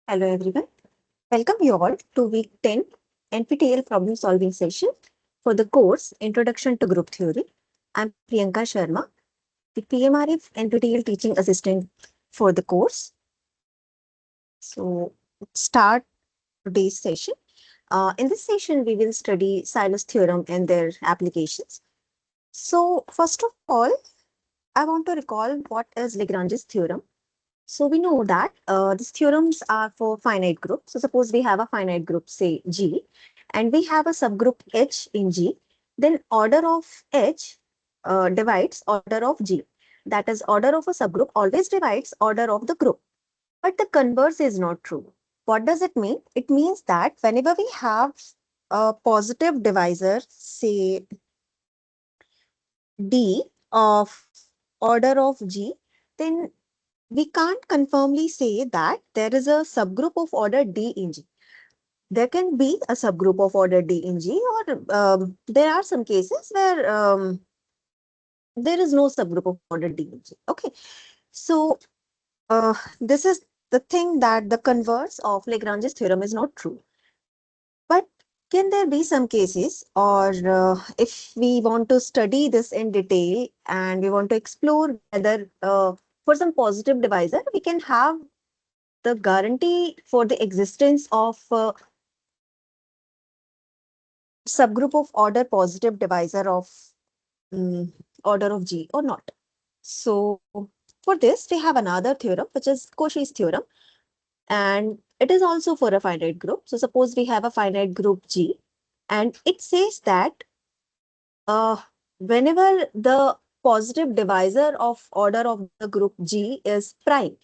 Hello everyone. Welcome you all to week 10 NPTEL problem solving session for the course Introduction to Group Theory. I'm Priyanka Sharma, the PMRF NPTEL teaching assistant for the course. So let's start today's session. In this session, we will study Sylow's theorem and their applications. So first of all, I want to recall what is Lagrange's theorem. So we know that these theorems are for finite groups. So suppose we have a finite group, say G, and we have a subgroup H in G, then order of H divides order of G. That is, order of a subgroup always divides order of the group. But the converse is not true. What does it mean? It means that whenever we have a positive divisor, say D of order of G, then we can't confirmly say that there is a subgroup of order D in G. There can be a subgroup of order D in G, or there are some cases where there is no subgroup of order D in G. Okay, so this is the thing that the converse of Lagrange's theorem is not true. But can there be some cases, or if we want to study this in detail and we want to explore whether for some positive divisor, we can have the guarantee for the existence of subgroup of order positive divisor of order of G or not. So for this, we have another theorem, which is Cauchy's theorem, and it is also for a finite group. So suppose we have a finite group G, and it says that uh, whenever the positive divisor of order of the group G is prime,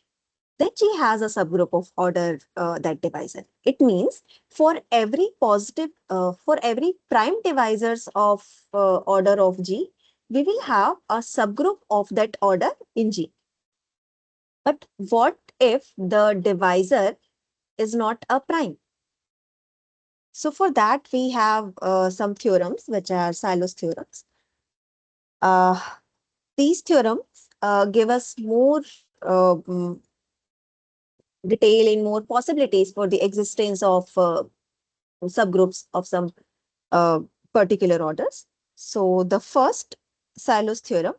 then G has a subgroup of order that divisor. It means for every for every prime divisors of order of G, we will have a subgroup of that order in G. But what if the divisor is not a prime? So for that, we have some theorems, which are Sylow's theorems. Uh, these theorems give us more detail and more possibilities for the existence of subgroups of some uh, particular orders. So the first Sylow's theorem,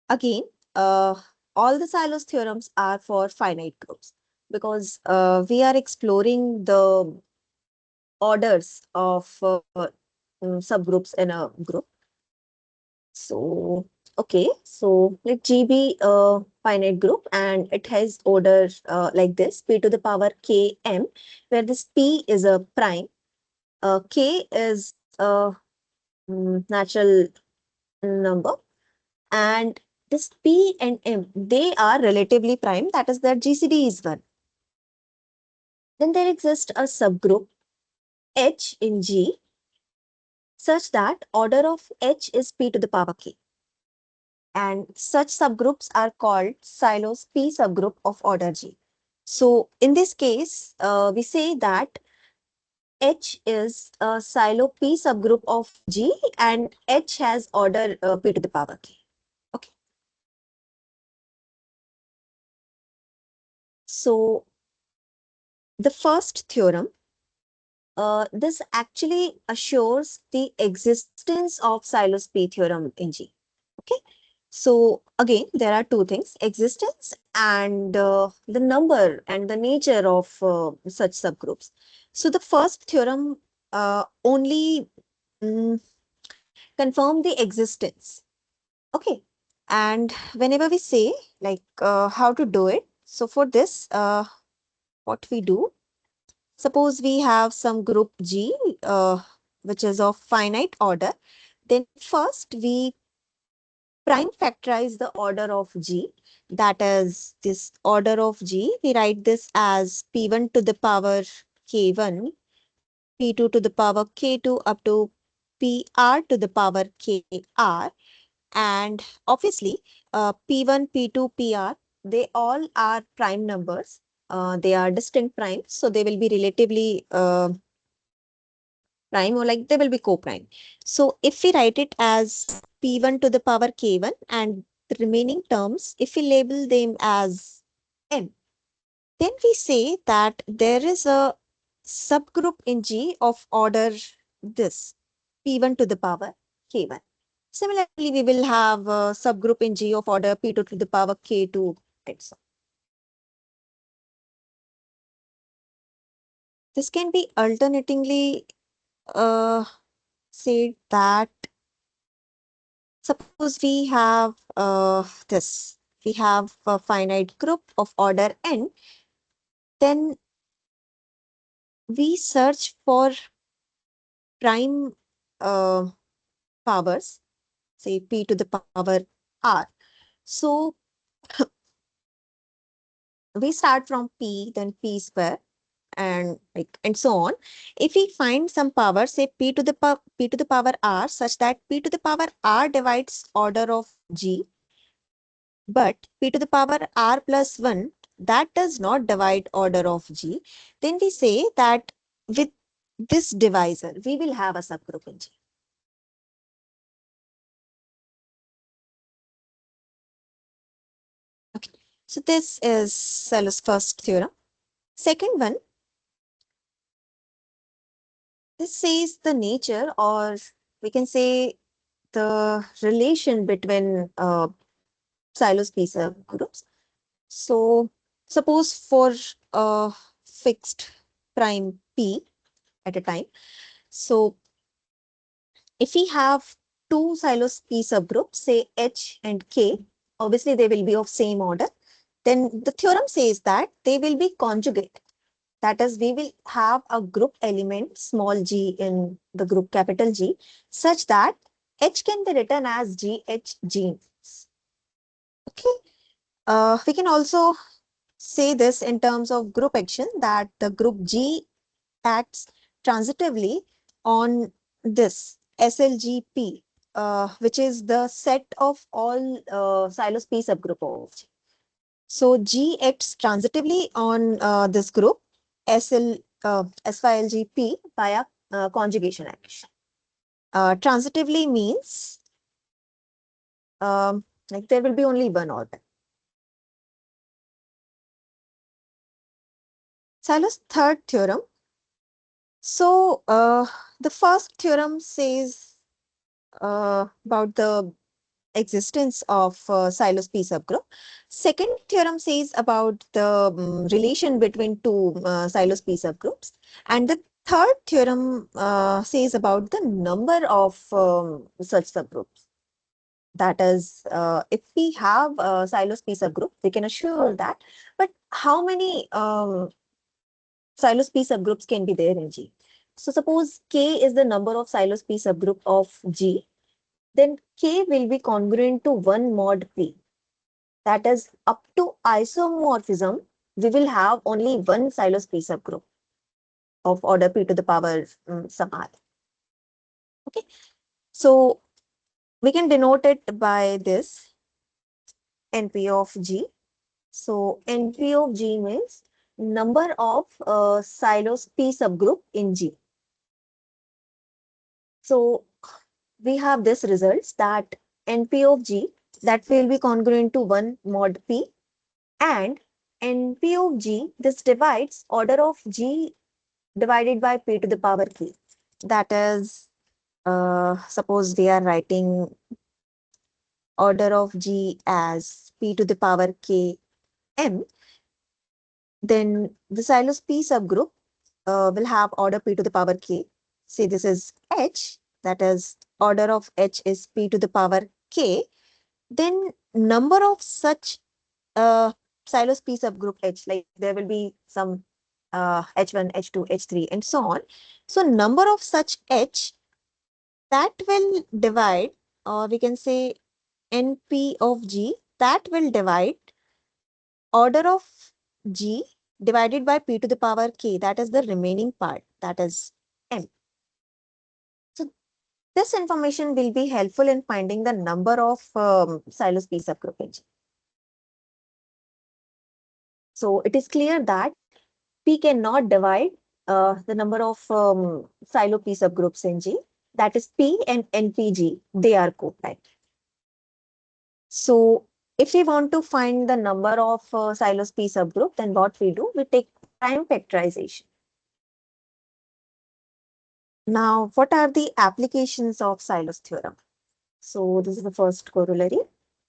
again, uh, all the Sylow's theorems are for finite groups because we are exploring the orders of subgroups in a group. So, okay, so let G be a finite group and it has order like this, p to the power km, where this p is a prime, k is a natural number, and this p and m, they are relatively prime, that is that GCD is 1. Then there exists a subgroup H in G such that order of H is p to the power k. And such subgroups are called Sylow's P subgroup of order G. So in this case, we say that H is a Sylow P subgroup of G and H has order P to the power K. Okay. So the first theorem, this actually assures the existence of Sylow's P theorem in G. Okay. So again, there are two things, existence and the number and the nature of such subgroups. So the first theorem only mm, confirm the existence. Okay. And whenever we say like how to do it, so for this, what we do, suppose we have some group G, which is of finite order, then first we prime factorize the order of G. That is this order of G. We write this as P1 to the power K1, P2 to the power K2 up to PR to the power KR. And obviously, P1, P2, PR, they all are prime numbers. They are distinct primes, so they will be relatively prime, or like they will be co-prime. So if we write it as P1 to the power K1 and the remaining terms, if we label them as M, then we say that there is a subgroup in G of order this P1 to the power K1. Similarly, we will have a subgroup in G of order P2 to the power K2, and so on. This can be alternatingly said that suppose we have we have a finite group of order n, then we search for prime uh, powers, say p to the power r. So we start from p, then p square, and like and so on. If we find some power, say p to the power r, such that p to the power r divides order of g, but p to the power r plus 1 that does not divide order of g, then we say that with this divisor we will have a subgroup in G. Okay, so this is Syllow's first theorem. Second one, this says the nature, or we can say the relation between Syllow's P subgroups. So suppose for a fixed prime P at a time, so if we have two Syllow's P subgroups, say H and K, obviously they will be of same order, then the theorem says that they will be conjugate. That is, we will have a group element small g in the group capital G, such that H can be written as GH genes. Okay. We can also say this in terms of group action, that the group G acts transitively on this SLGP, which is the set of all Syllow's P subgroup of G. So G acts transitively on this group SYLGP via conjugation action. Transitively means like there will be only one order. Syllow's third theorem. So the first theorem says about the existence of Syllow's P subgroup. Second theorem says about the relation between two Syllow's P subgroups. And the third theorem says about the number of such subgroups. That is, if we have a Syllow's P subgroup, we can assure that. But how many Syllow's P subgroups can be there in G? So suppose K is the number of Syllow's P subgroup of G, then K will be congruent to 1 mod P. That is, up to isomorphism, we will have only one Syllow's P subgroup of order P to the power some r. Okay, so we can denote it by this NP of G. So NP of G means number of Syllow's P subgroup in G. So we have this results that NP of G that will be congruent to 1 mod P, and NP of G, this divides order of G divided by P to the power K. That is, suppose we are writing order of G as P to the power K M, then the Syllow's P subgroup will have order P to the power K. Say this is H, that is order of H is P to the power K. Then number of such Syllow's P subgroup H, like there will be some H1, H2, H3, and so on. So number of such H that will divide, or we can say NP of G, that will divide order of G divided by P to the power K, that is the remaining part, that is M. So this information will be helpful in finding the number of Syllow's P subgroup in G. So it is clear that P cannot divide the number of Sylow P subgroups in G, that is P and NPG, they are co-prime. So if we want to find the number of Sylow P subgroup, then what we do, we take prime factorization. Now, what are the applications of Sylow's theorem? So this is the first corollary.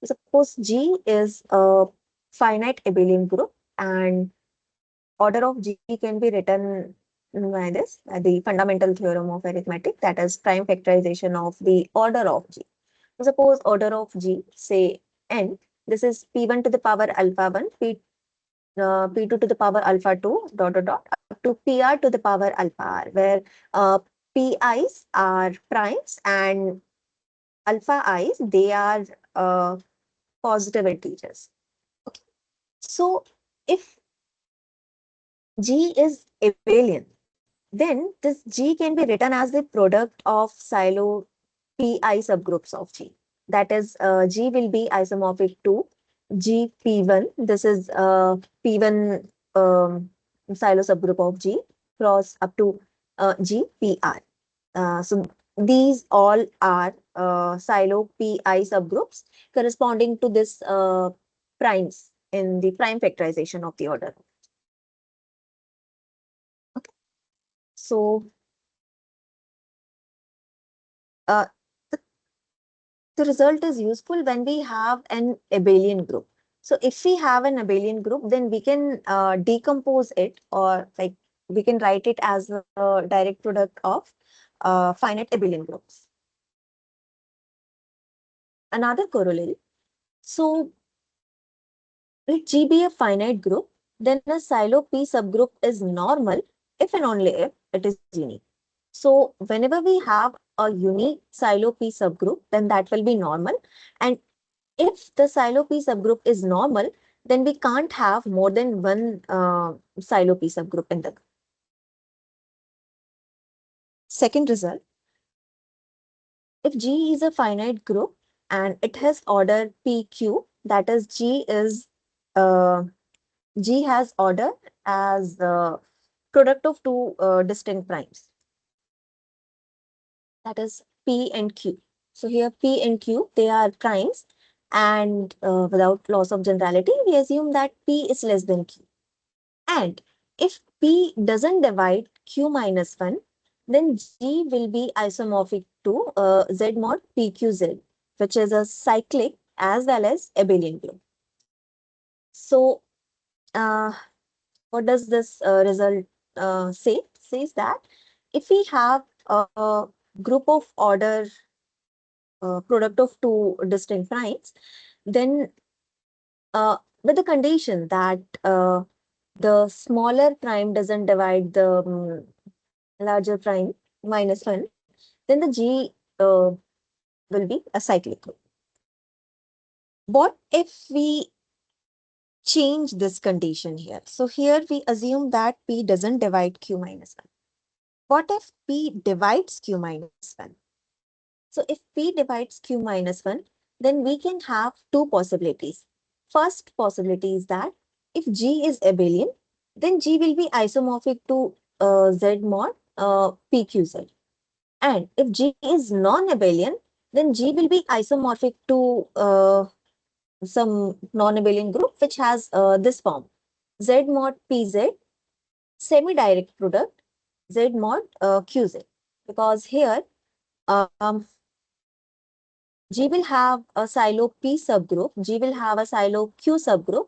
Suppose G is a finite abelian group and order of G can be written by this, the fundamental theorem of arithmetic, that is prime factorization of the order of G. Suppose order of G, say n, this is p1 to the power alpha 1, p2 to the power alpha 2, dot, dot, dot, up to pr to the power alpha r, where pi's are primes and alpha i's, they are positive integers. Okay. So if G is abelian, then this G can be written as the product of Sylow Pi subgroups of G. That is, G will be isomorphic to GP1. This is P1 Sylow subgroup of G cross up to GPR. So these all are Sylow Pi subgroups corresponding to this primes in the prime factorization of the order. Okay. So uh, the, the result is useful when we have an abelian group. So if we have an abelian group, then we can decompose it, or like we can write it as a direct product of finite abelian groups. Another corollary. So let G be a finite group, then a Sylow P subgroup is normal if and only if it is unique. So whenever we have a unique Sylow P subgroup, then that will be normal. And if the Sylow P subgroup is normal, then we can't have more than one Sylow P subgroup in the group. Second result, if G is a finite group and it has order PQ, that is uh, G has order as the product of two distinct primes. That is P and Q. So here P and Q, they are primes, and without loss of generality, we assume that P is less than Q. And if P doesn't divide Q minus 1, then G will be isomorphic to Z mod PQZ, which is a cyclic as well as abelian group. So uh, what does this result say? It says that if we have a group of order product of two distinct primes, then with the condition that the smaller prime doesn't divide the larger prime minus 1, then the G will be a cyclic group. What if we change this condition here? So here we assume that P doesn't divide Q minus 1. What if P divides Q minus 1? So if P divides Q minus 1, then we can have two possibilities. First possibility is that if G is abelian, then G will be isomorphic to Z mod PQZ. And if G is non-abelian, then G will be isomorphic to some non-abelian group which has this form, Z mod PZ, semi-direct product, Z mod QZ. Because here um, G will have a Sylow P subgroup, G will have a Sylow Q subgroup,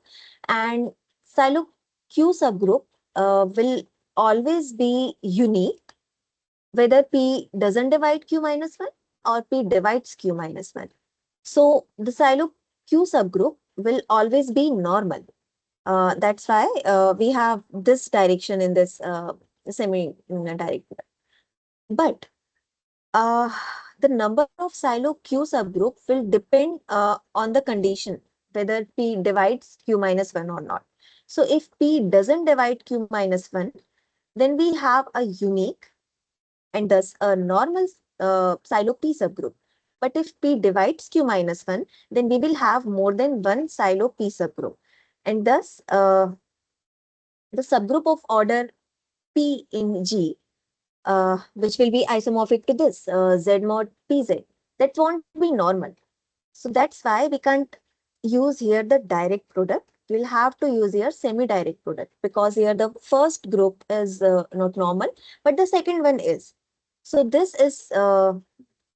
and Sylow Q subgroup will always be unique, whether P doesn't divide Q minus 1 or P divides Q minus 1. So the Sylow Q subgroup will always be normal. That's why we have this direction in this semi-direct. But uh, the number of Sylow Q subgroup will depend on the condition whether P divides Q minus 1 or not. So if P doesn't divide Q minus 1, then we have a unique and thus a normal Sylow P subgroup. But if P divides Q minus 1, then we will have more than one Sylow P subgroup. And thus the subgroup of order P in G, which will be isomorphic to this Z mod PZ. That won't be normal. So that's why we can't use here the direct product. We'll have to use here semi-direct product because here the first group is not normal, but the second one is. So this is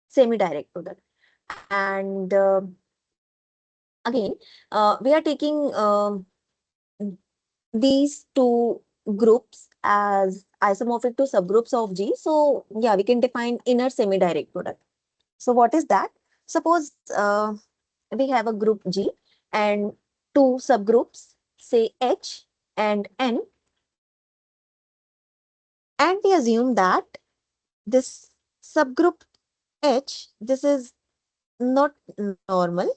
semi-direct product. And again, we are taking these two groups as isomorphic to subgroups of G. So yeah, we can define inner semi-direct product. So what is that? Suppose we have a group G and two subgroups, say H and N, and we assume that this subgroup H, this is not normal,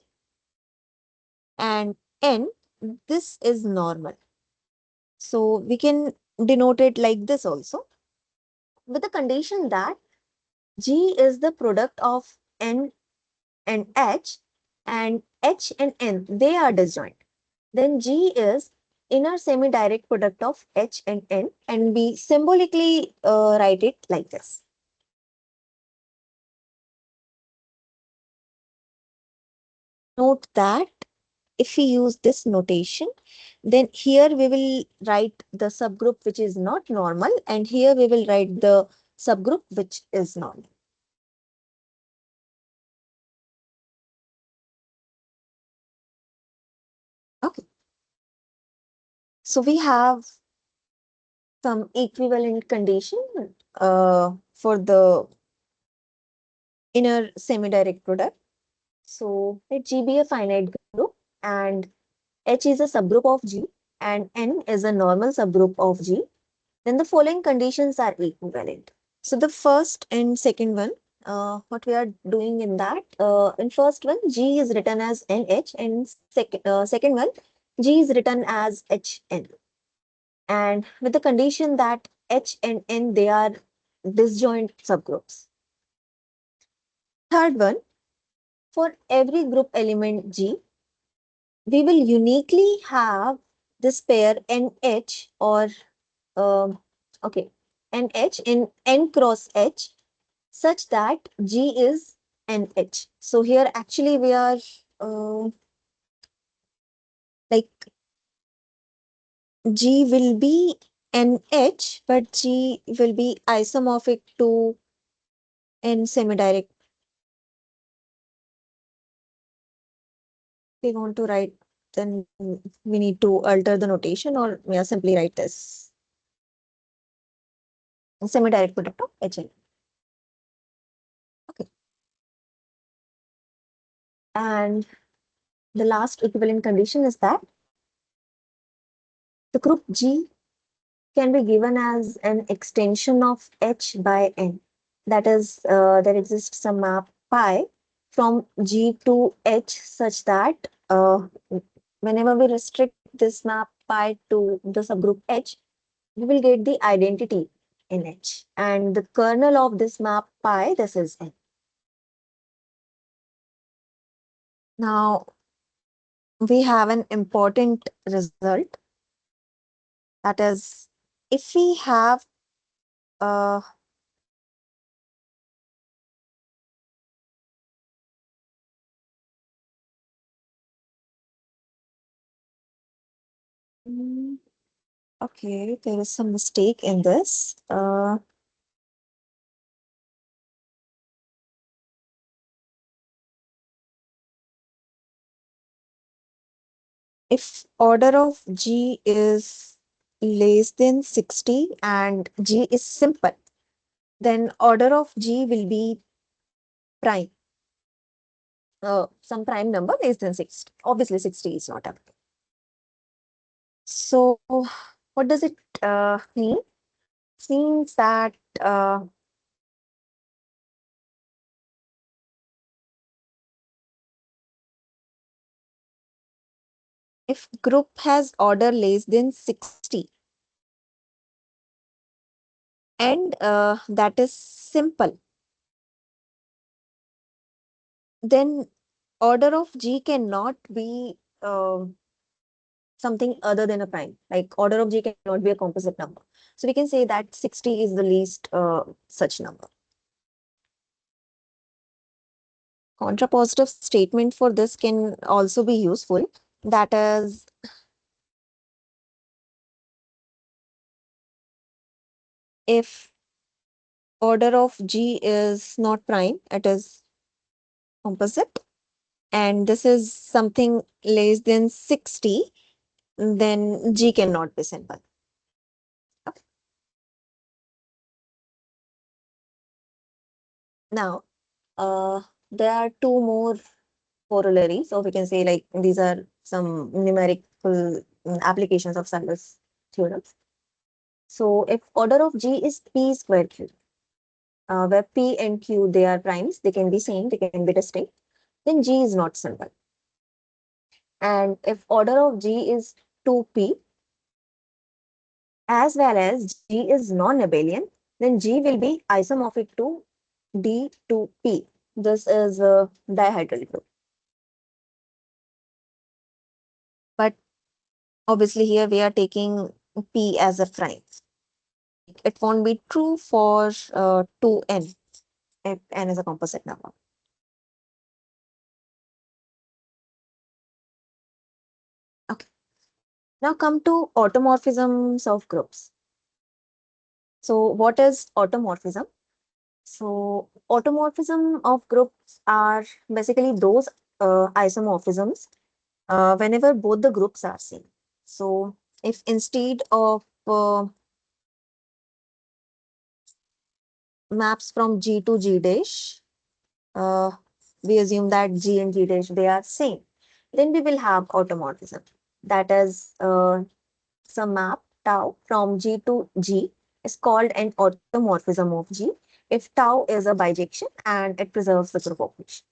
and N, this is normal. So we can denote it like this also, with the condition that G is the product of N and H and N, they are disjoint. Then G is inner semi-direct product of H and N, and we symbolically write it like this. Note that if we use this notation, then here we will write the subgroup which is not normal, and here we will write the subgroup which is normal. Okay. So we have some equivalent condition for the inner semi-direct product. So let G be a finite group and H is a subgroup of G and N is a normal subgroup of G. Then the following conditions are equivalent. So the first and second one, what we are doing in that, in first one, G is written as NH, and second one, G is written as HN. And with the condition that H and N, they are disjoint subgroups. Third one, for every group element G, we will uniquely have this pair NH or okay, NH in N cross H such that G is NH. So here actually we are like G will be NH, but G will be isomorphic to N semi-direct. We want to write, then we need to alter the notation, or we are simply write this semi-direct product of HN. Okay. And the last equivalent condition is that the group G can be given as an extension of H by N. That is, there exists some map pi from G to H such that whenever we restrict this map pi to the subgroup H, we will get the identity in H. And the kernel of this map pi, this is N. Now, we have an important result. That is, if we have uh, mm, okay, there is some mistake in this. If order of G is less than 60 and G is simple, then order of G will be prime. Some prime number less than 60. Obviously, 60 is not available. So, what does it mean? It means that if group has order less than 60 and that is simple, then order of G cannot be something other than a prime. Like order of G cannot be a composite number. So we can say that 60 is the least such number. Contrapositive statement for this can also be useful. That is, if order of G is not prime, it is composite, and this is something less than 60, then G cannot be simple. Okay. Now, there are two more corollaries, or we can say like these are some numerical applications of Sylow's theorems. So if order of G is P square Q, where P and Q, they are primes, they can be same, they can be distinct, then G is not simple. And if order of G is 2P as well as G is non-abelian, then G will be isomorphic to D2P. This is a dihedral group. But obviously here we are taking P as a prime. It won't be true for 2n if n is a composite number. Okay. Now come to automorphisms of groups. So what is automorphism? So automorphism of groups are basically those isomorphisms whenever both the groups are same. So if instead of maps from G to G dash, uh, we assume that G and G dash, they are same, then we will have automorphism. That is some map tau from G to G is called an automorphism of G if tau is a bijection and it preserves the group operation.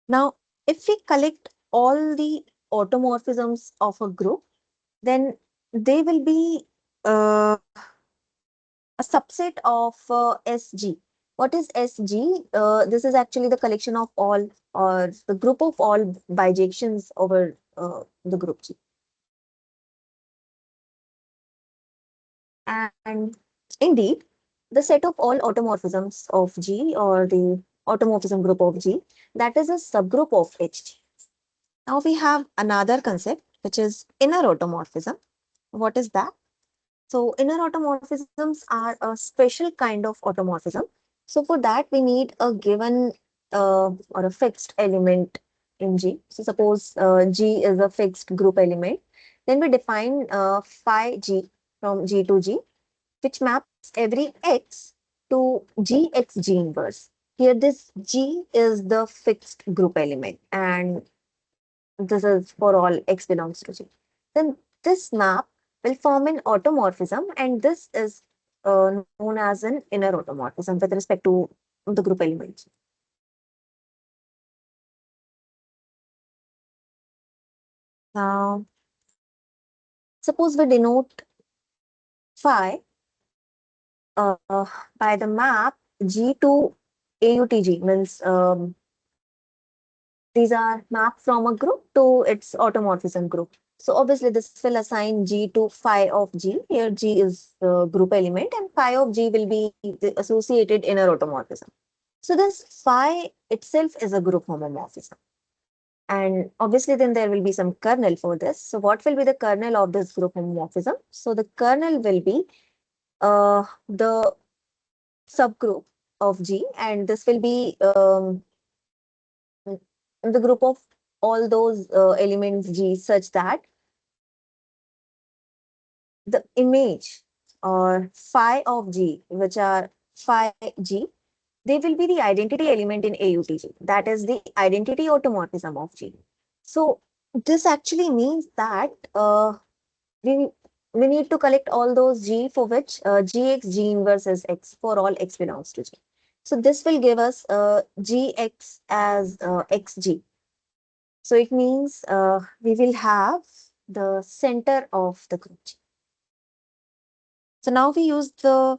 Now, if we collect all the automorphisms of a group, then they will be a subset of SG. What is SG? This is actually the collection of all or the group of all bijections over the group G. And indeed, the set of all automorphisms of G or the automorphism group of G, that is a subgroup of HG. Now we have another concept, which is inner automorphism. What is that? So inner automorphisms are a special kind of automorphism. So for that, we need a given or a fixed element in G. So suppose G is a fixed group element. Then we define phi G from G to G, which maps every X to GX G inverse. Here this G is the fixed group element and this is for all X belongs to G. Then this map will form an automorphism, and this is known as an inner automorphism with respect to the group elements. Now, suppose we denote phi uh, by the map G to AUTG, means these are mapped from a group to its automorphism group. So obviously this will assign G to phi of G. Here G is the group element and phi of G will be the associated inner automorphism. So this phi itself is a group homomorphism. And obviously then there will be some kernel for this. So what will be the kernel of this group homomorphism? So the kernel will be the subgroup of G, and this will be the group of all those elements G such that the image or phi of G, which are phi G, they will be the identity element in AUTG. That is the identity automorphism of G. So this actually means that we we need to collect all those G for which GX G inverse is X for all X belongs to G. So this will give us GX as XG. So it means we will have the center of the group G. So now we use the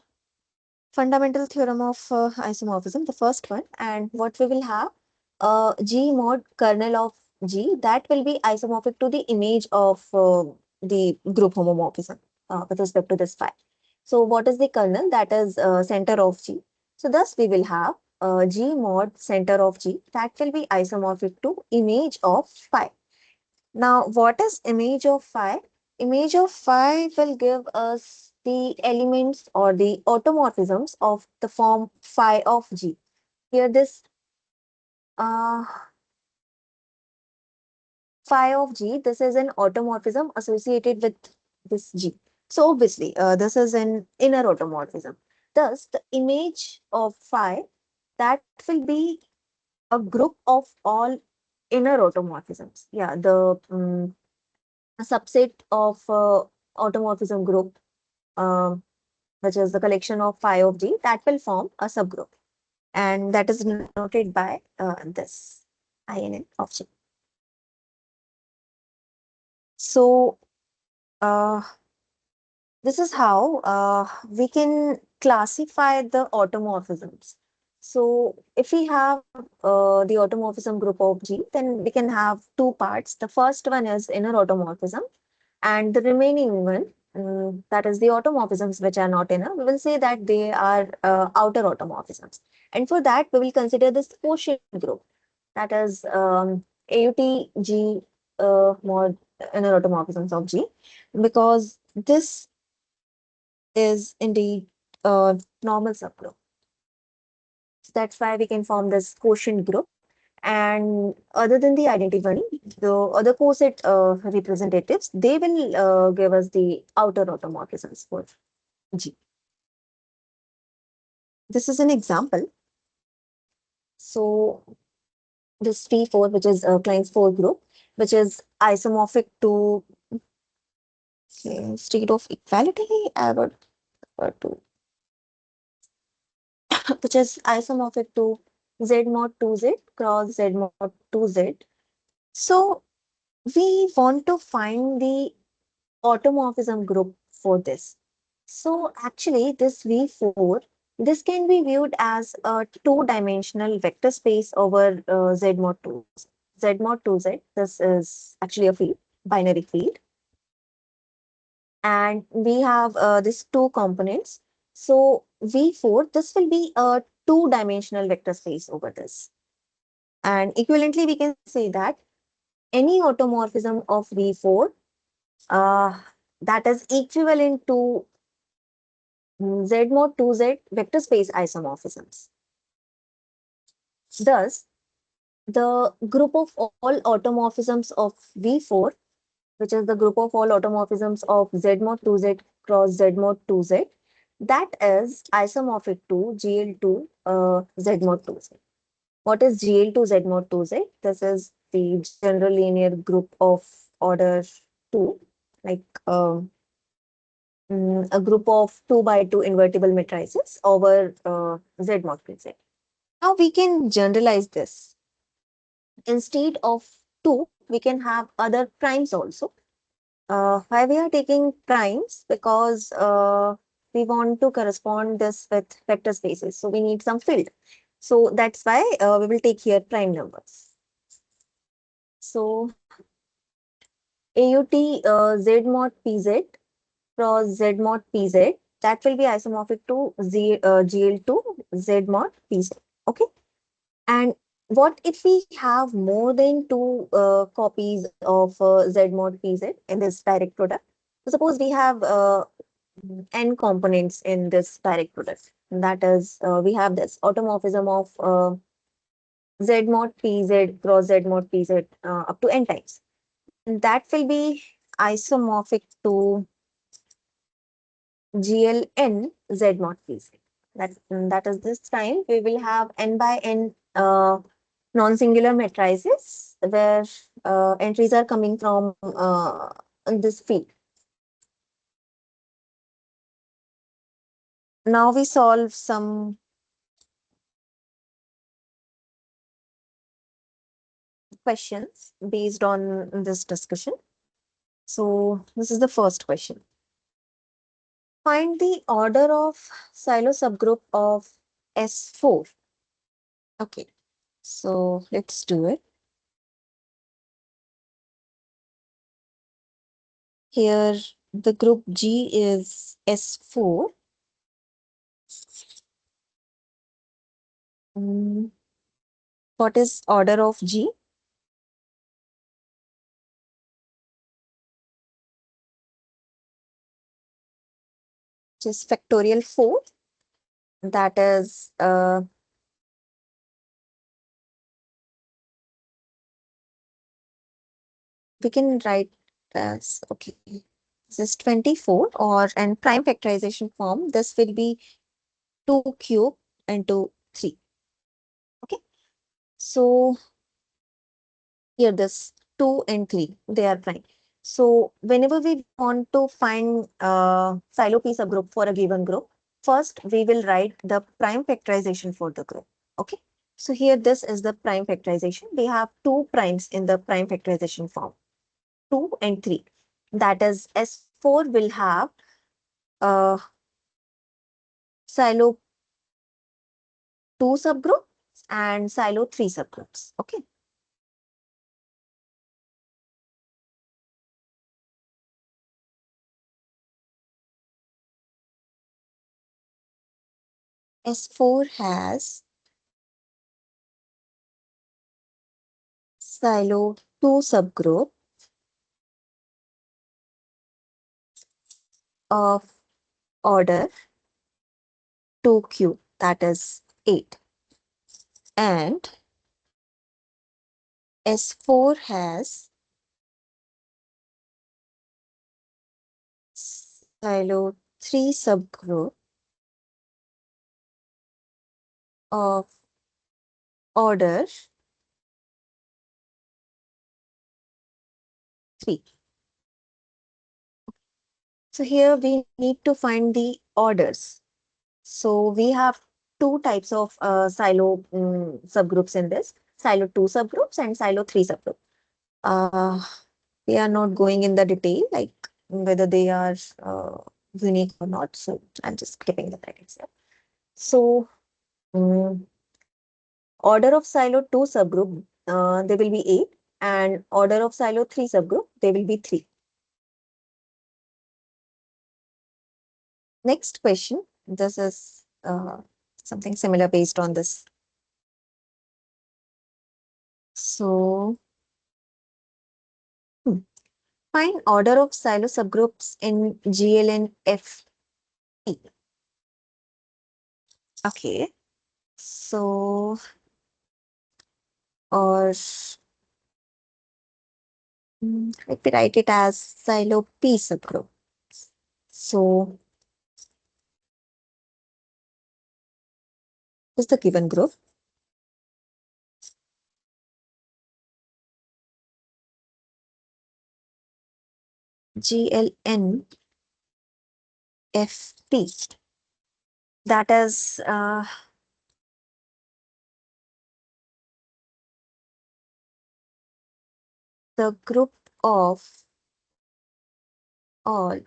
fundamental theorem of isomorphism, the first one, and what we will have G mod kernel of G, that will be isomorphic to the image of the group homomorphism with respect to this phi. So what is the kernel? That is center of G. So thus we will have G mod center of G that will be isomorphic to image of phi. Now what is image of phi? Image of phi will give us the elements or the automorphisms of the form phi of G. Here this uh, phi of G, this is an automorphism associated with this G. So obviously, this is an inner automorphism. Thus, the image of phi, that will be a group of all inner automorphisms. Yeah, the subset of automorphism group, um, which is the collection of phi of G, that will form a subgroup. And that is noted by this INN of G. So, uh, this is how we can classify the automorphisms. So if we have the automorphism group of G, then we can have two parts. The first one is inner automorphism, and the remaining one, that is the automorphisms which are not inner, we will say that they are outer automorphisms. And for that, we will consider this quotient group, that is AUTG mod inner automorphisms of G, because this is indeed a normal subgroup. So that's why we can form this quotient group. And other than the identity one, the other coset representatives, they will give us the outer automorphisms for G. This is an example. So this P4, which is a client's 4 group, which is isomorphic to state of equality, I would refer to, which is isomorphic to Z mod 2Z cross Z mod 2Z. So we want to find the automorphism group for this. So actually this V4, this can be viewed as a two-dimensional vector space over Z mod 2. Z mod 2Z, this is actually a field, binary field. And we have these two components. So V4, this will be a two-dimensional vector space over this. And equivalently, we can say that any automorphism of V4 uh, that is equivalent to Z mod 2Z vector space isomorphisms. Thus, the group of all automorphisms of V4, which is the group of all automorphisms of Z mod 2Z cross Z mod 2Z, that is isomorphic to GL2 Z mod 2Z. What is GL2 Z mod 2Z? This is the general linear group of order 2, like a group of 2 by 2 invertible matrices over Z mod 2Z. Now we can generalize this. Instead of 2, we can have other primes also. Why we are taking primes? Because we want to correspond this with vector spaces. So we need some field. So that's why we will take here prime numbers. So AUT Z mod PZ cross Z mod PZ, that will be isomorphic to GL2 Z mod PZ. Okay. And what if we have more than two copies of Z mod PZ in this direct product? So suppose we have n components in this direct product. That is, we have this automorphism of Z mod PZ cross Z mod PZ up to n times. And that will be isomorphic to GLN Z mod PZ. That is this time we will have n by n non-singular matrices where entries are coming from this field. Now we solve some questions based on this discussion. So this is the first question. Find the order of Sylow subgroup of S4. Okay, so let's do it. Here the group G is S4. Mm, what is order of G? Which is factorial 4. That is we can write as, okay, this is 24, or in prime factorization form, this will be 2 cube into 3. Okay, so here this 2 and 3, they are prime. So whenever we want to find Sylow P subgroup for a given group, first we will write the prime factorization for the group. Okay, so here this is the prime factorization. We have two primes in the prime factorization form, 2 and 3. That is S4 will have uh, Sylow 2 subgroups and Sylow 3 subgroups. Okay. S4 has Sylow 2 subgroup of order 2Q, that is 8. And S4 has Sylow 3 subgroup of order 3. So here we need to find the orders. So we have two types of Sylow subgroups in this, Sylow 2 subgroups and Sylow 3 subgroup. Uh, we are not going in the detail, like whether they are unique or not. So I'm just skipping the brackets here. So mm, order of Sylow 2 subgroup, they will be 8, and order of Sylow 3 subgroup, they will be 3. Next question. This is something similar based on this. So hmm, find order of Sylow subgroups in GLN-F. Okay. So, or let me write it as Sylow P subgroup. So, is the given group GLN FP. That is the group of all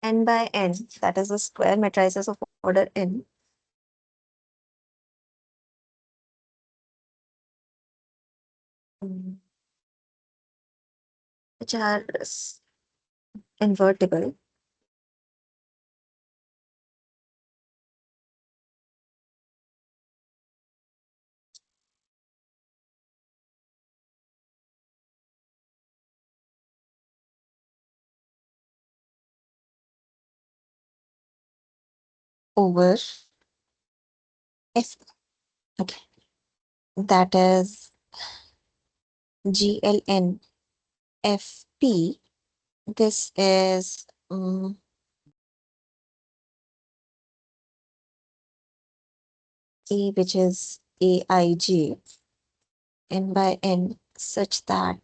n by n, that is the square matrices of order n, mm, which are invertible over F. Okay, that is GLN FP. This is A, which is AIJ n by n, such that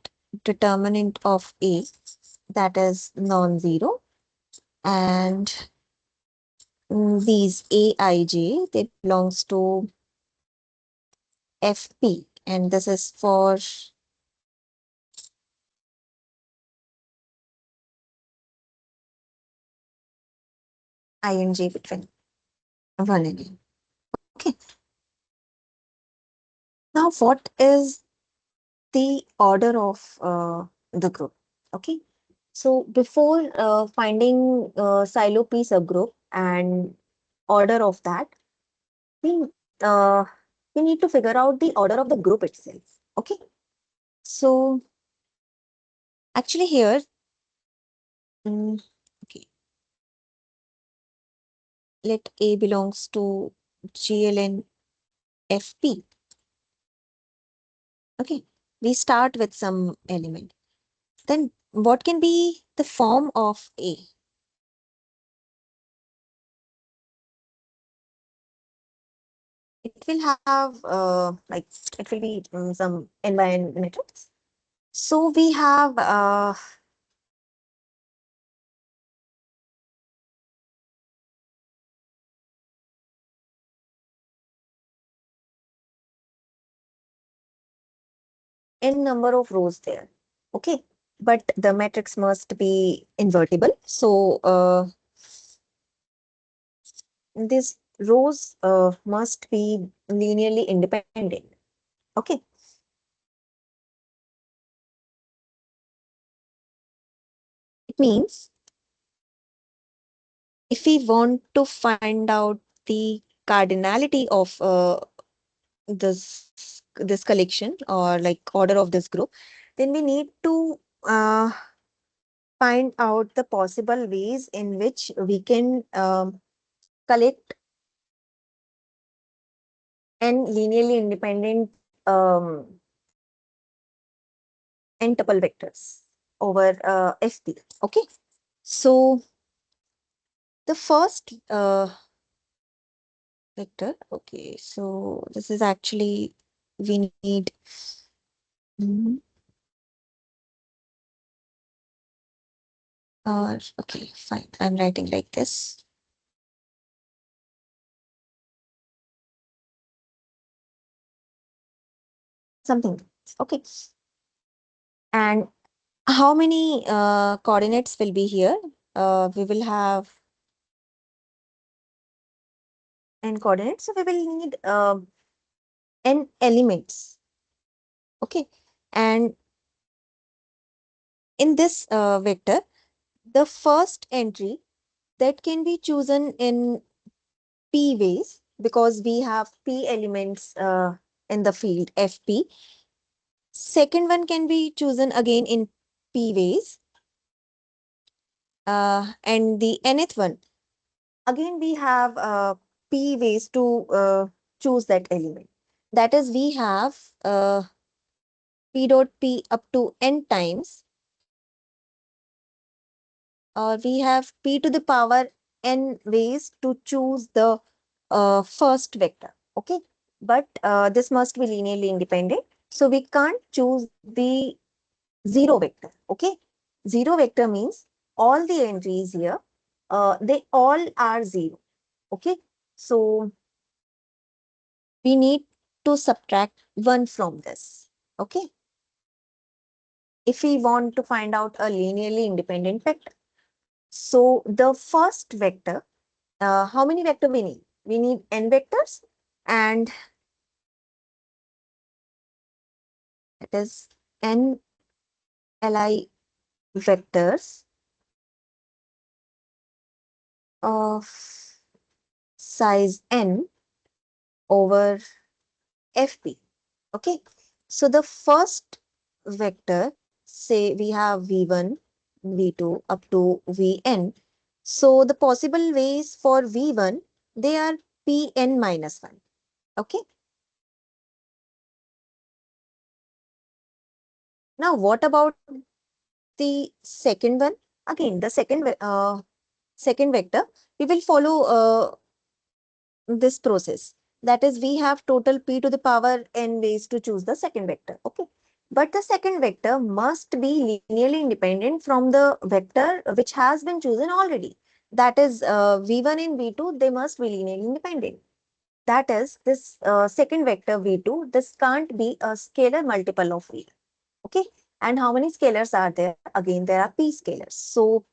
determinant of A, that is non-zero, and these AIJ, they belongs to FP, and this is for INJ between 1 and n. Okay. Now, what is the order of the group? Okay. So before finding Sylow P subgroup and order of that, we uh, we need to figure out the order of the group itself. Okay. So actually here, mm, okay, let A belongs to GLN FP. Okay. We start with some element. Then what can be the form of A? It will have like it will be some n by n matrix. So we have n number of rows there. Okay, but the matrix must be invertible. So these rows must be linearly independent. Okay, it means if we want to find out the cardinality of this collection or like order of this group, then we need to uh, find out the possible ways in which we can collect n linearly independent n tuple vectors over FP. Okay, so the first vector. Okay, so this is actually we need. Mhm. Okay, fine. I'm writing like this. Something. Okay. And how many coordinates will be here? We will have n coordinates. So we will need n elements. Okay. And in this vector, the first entry that can be chosen in p ways because we have p elements in the field FP. Second one can be chosen again in p ways. And the nth one, again we have p ways to choose that element. That is, we have p dot p up to n times, or we have p to the power n ways to choose the first vector. Okay, but this must be linearly independent. So we can't choose the zero vector. Okay, zero vector means all the entries here, they all are zero. Okay, so we need to subtract one from this. Okay, if we want to find out a linearly independent vector. So the first vector, how many vector we need? We need n vectors, and it is n li vectors of size n over fp. Okay, so the first vector, say we have v1, v2 up to vn. So the possible ways for v1, they are pn minus 1. Okay, now what about the second one? Again, the second vector, we will follow this process. That is, we have total p to the power n ways to choose the second vector. Okay, but the second vector must be linearly independent from the vector which has been chosen already. That is, v1 and v2, they must be linearly independent. That is, this second vector v2, this can't be a scalar multiple of v. Okay, and how many scalars are there? Again, there are p scalars. So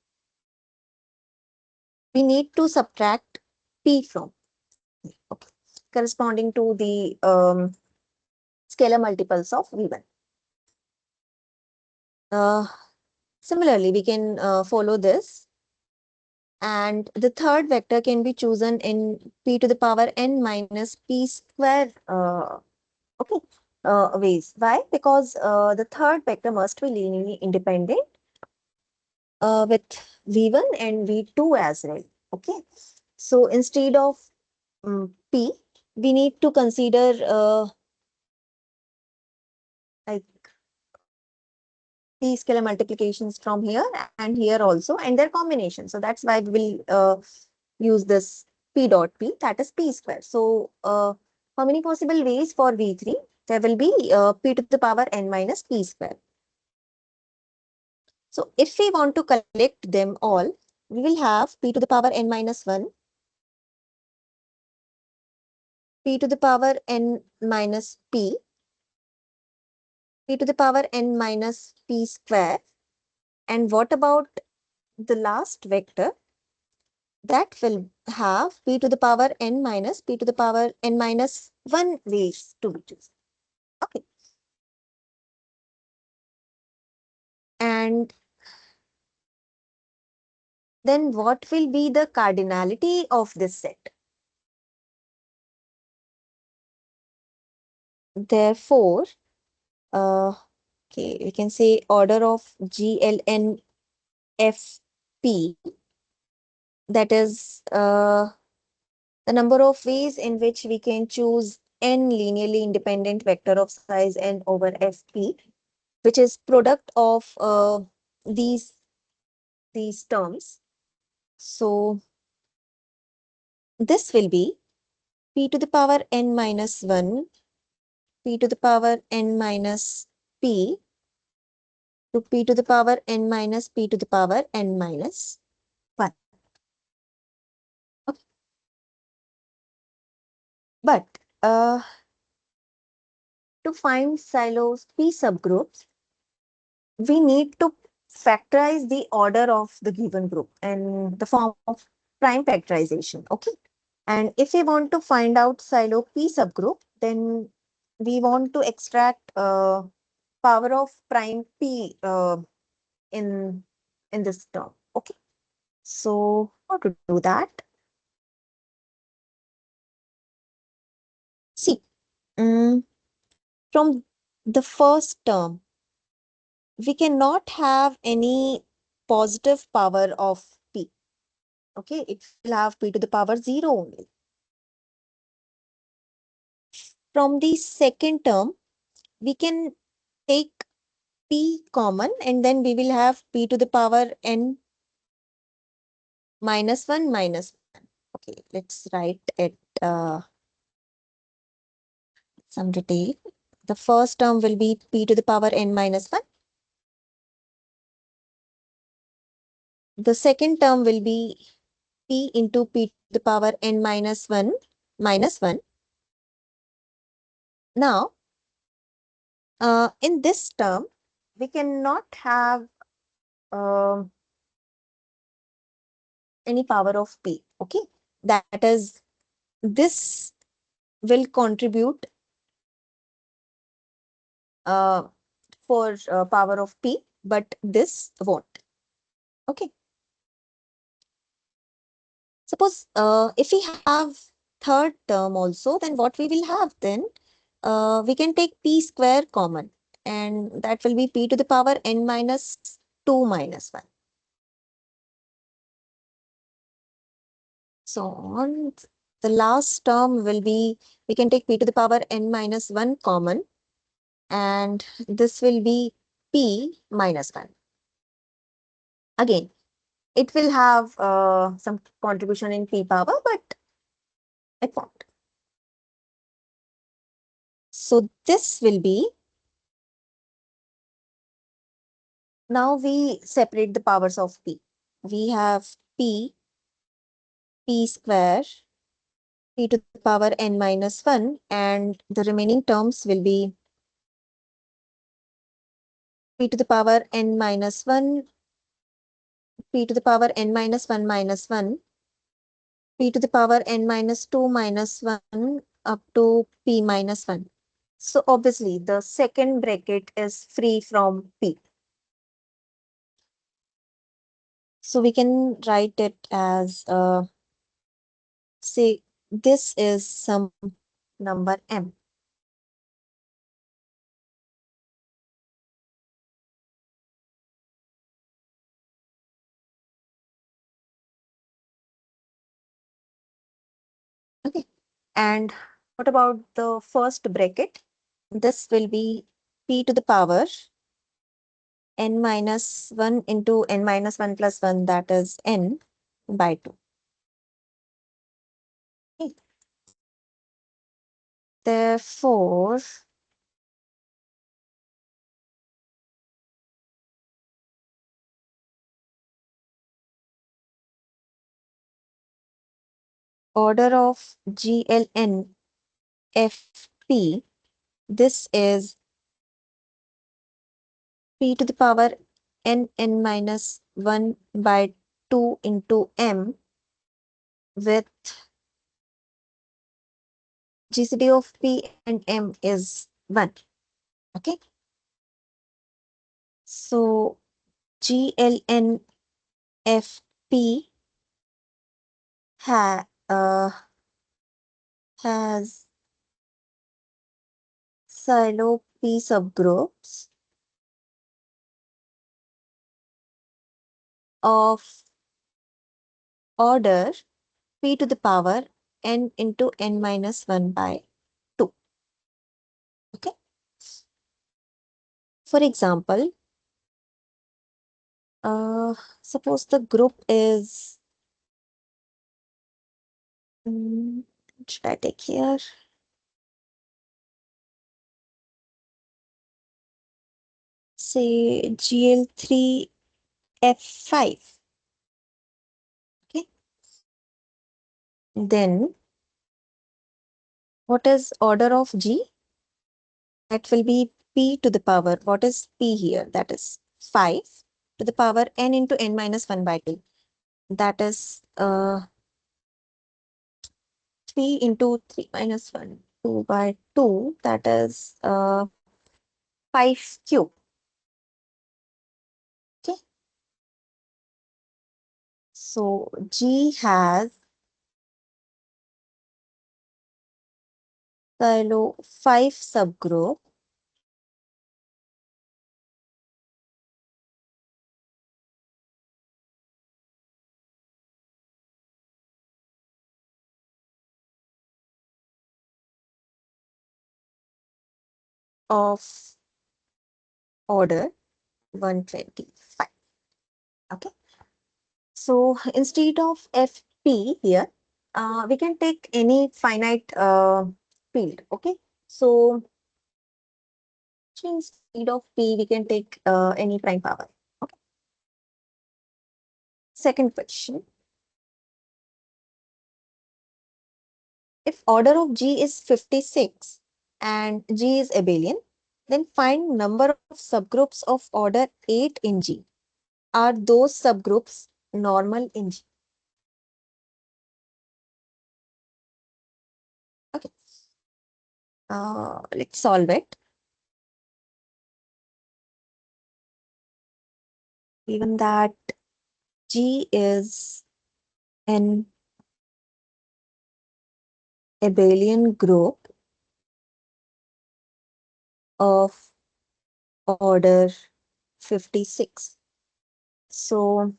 we need to subtract p from. Okay, corresponding to the scalar multiples of v1. Similarly, we can follow this. And the third vector can be chosen in p to the power n minus p square okay, ways. Why? Because the third vector must be linearly independent with v1 and v2 as well. Okay. So instead of p, we need to consider like p scalar multiplications from here and here also, and their combination. So that's why we will use this p dot p, that is p square. So how many possible ways for v3? There will be p to the power n minus p square. So if we want to collect them all, we will have p to the power n minus 1, p to the power n minus p to the power n minus p square. And what about the last vector? That will have p to the power n minus p to the power n minus 1 ways to be chosen. Okay. And then what will be the cardinality of this set? Therefore, okay, we can say order of GLNFP, that is the number of ways in which we can choose n linearly independent vector of size n over fp, which is product of these terms. So this will be p to the power n minus 1, p to the power n minus p to p to the power n minus p to the power n minus 1. Okay. But to find Sylow's p subgroups, we need to factorize the order of the given group in the form of prime factorization. Okay. And if we want to find out Sylow p subgroup, then we want to extract power of prime p in this term. Okay. So how to do that? See, from the first term, we cannot have any positive power of p. Okay, it will have p to the power 0 only. From the second term, we can take p common, and then we will have p to the power n minus 1 minus 1. Okay, let's write it some detail. The first term will be p to the power n minus 1. The second term will be p into p to the power n minus 1 minus 1. Now, in this term, we cannot have um any power of p. Okay, that is, this will contribute uh, for power of p, but this won't. Okay. Suppose if we have third term also, then what we will have then? We can take p square common, and that will be p to the power n minus 2 minus 1. So on the last term will be, we can take p to the power n minus 1 common, and this will be p minus 1. Again, it will have some contribution in p power, but it won't. So this will be, now we separate the powers of p. We have p square, p to the power n minus 1, and the remaining terms will be p to the power n minus 1, p to the power n minus 1 minus 1, p to the power n minus 2 minus 1 up to p minus 1. So obviously the second bracket is free from p. So we can write it as, say, this is some number m. Okay. And what about the first bracket? This will be p to the power n minus 1 into n minus 1 plus 1, that is n by 2. Okay. Therefore, order of GLN FP, this is p to the power n minus 1 by 2 into m with GCD of p and m is 1. Okay. So GLN FP ha, has Sylow P subgroups of order p to the power n into n minus 1 by 2. Okay. For example, uh, suppose the group is, what should I take here? Say GL3F5. Okay. Then what is order of G? That will be p to the power. What is p here? That is 5 to the power n into n minus 1 by 2. That is 3 into 3 minus 1, 2 by 2. That is 5 cube. Okay. So G has Sylow 5 subgroup of order 125. Okay. So instead of FP here, we can take any finite field. Okay. So instead of P, we can take any prime power. Okay. Second question. If order of G is 56 and G is abelian, then find number of subgroups of order 8 in G. Are those subgroups normal in G? Okay. Let's solve it. Given that G is an abelian group of order 56. So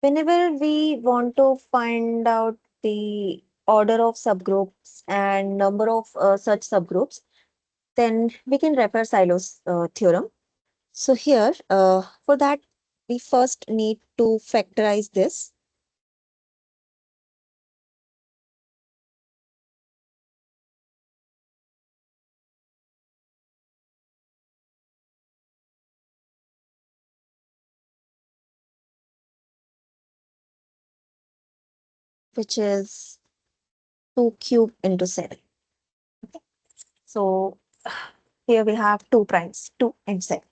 whenever we want to find out the order of subgroups and number of such subgroups, then we can refer Sylow's theorem. So here, for that, we first need to factorize this. Which is 2 cube into 7. Okay. So here we have 2 primes, 2 and 7.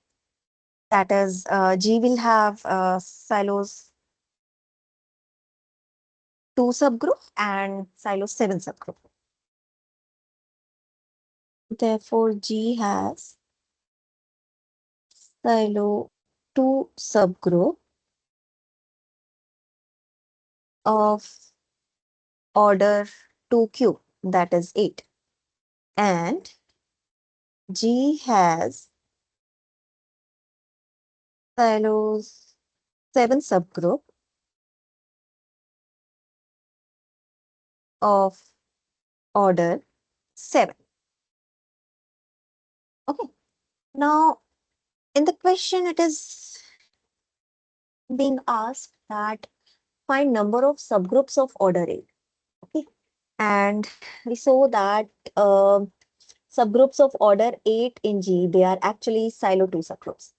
That is, G will have Sylow's 2 subgroup and Sylow 7 subgroup. Therefore, G has Sylow 2 subgroup of order 2Q, that is 8. And G has Sillow's 7 subgroup of order 7. Okay. Now, in the question, it is being asked that find number of subgroups of order 8. Okay. And we saw that subgroups of order 8 in G, they are actually Sylow 2 subgroups.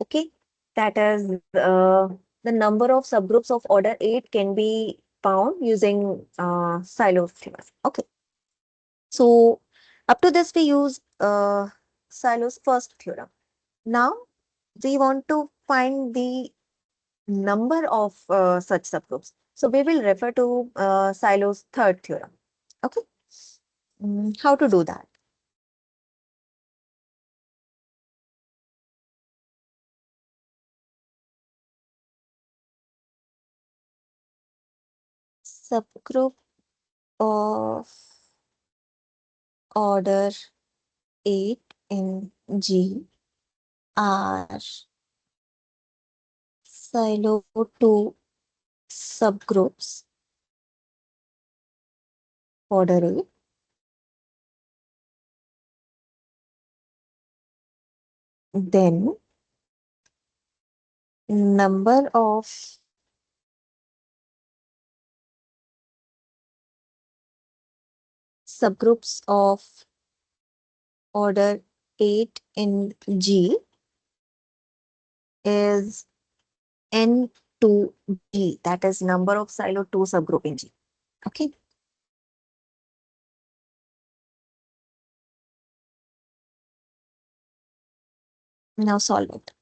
Okay. That is, the number of subgroups of order 8 can be found using Sylow theorem. Okay. So up to this, we use Sillow's first theorem. Now we want to find the number of such subgroups. So we will refer to Syllow's third theorem. Okay. How to do that? Subgroup of order 8 in G are Sylow 2 subgroups order 8. Then number of subgroups of order 8 in G is N2G, that is number of Sylow 2 subgroup in G. Okay. Now solve it.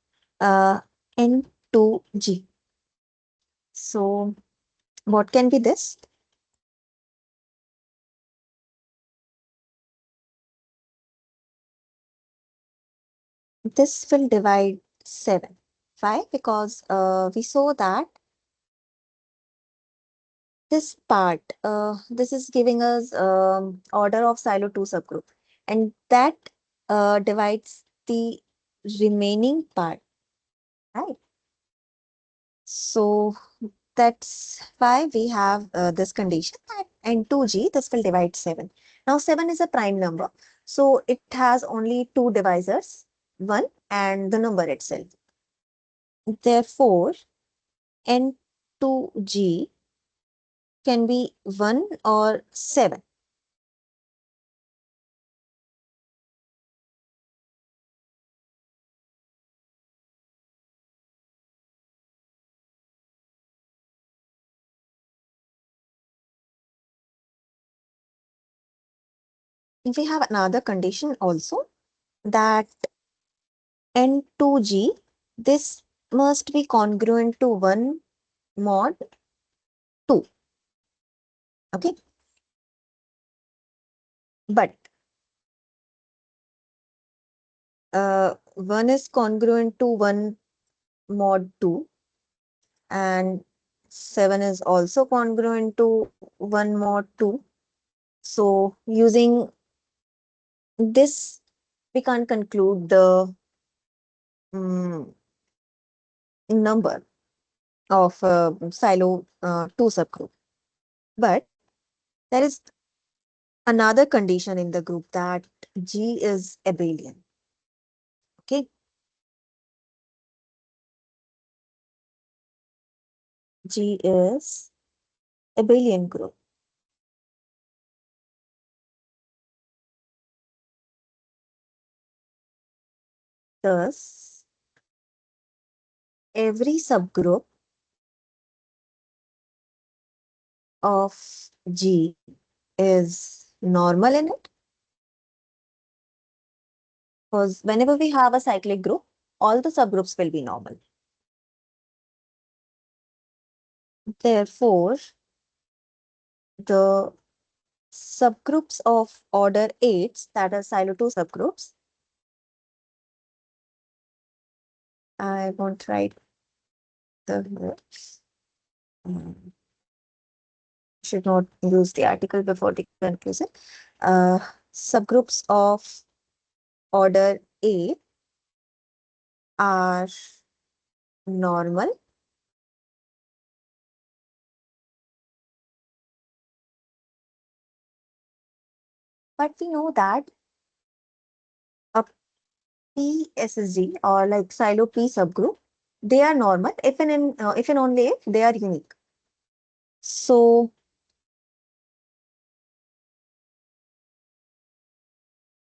N2G. So what can be this? This will divide 7. Why? Because we saw that this part, this is giving us order of Sylow 2 subgroup, and that divides the remaining part, right? So that's why we have this condition that N2G, this will divide 7. Now 7 is a prime number, so it has only two divisors, 1 and the number itself. Therefore, N2G can be 1 or 7. We have another condition also, that N2G, this must be congruent to 1 mod 2. Okay. But 1 is congruent to 1 mod 2, and 7 is also congruent to 1 mod 2. So using this, we can conclude the um, number of Sylow 2 subgroup. But there is another condition in the group, that G is abelian. Okay. G is abelian group. Thus, every subgroup of G is normal in it. Because whenever we have a cyclic group, all the subgroups will be normal. Therefore, the subgroups of order 8, that are Sylow 2 subgroups, I won't write the words. should not use the article before the conclusion. Uh, Subgroups of order A are normal, but we know that a PSSG or like Sylow P subgroup, they are normal if and only if they are unique. So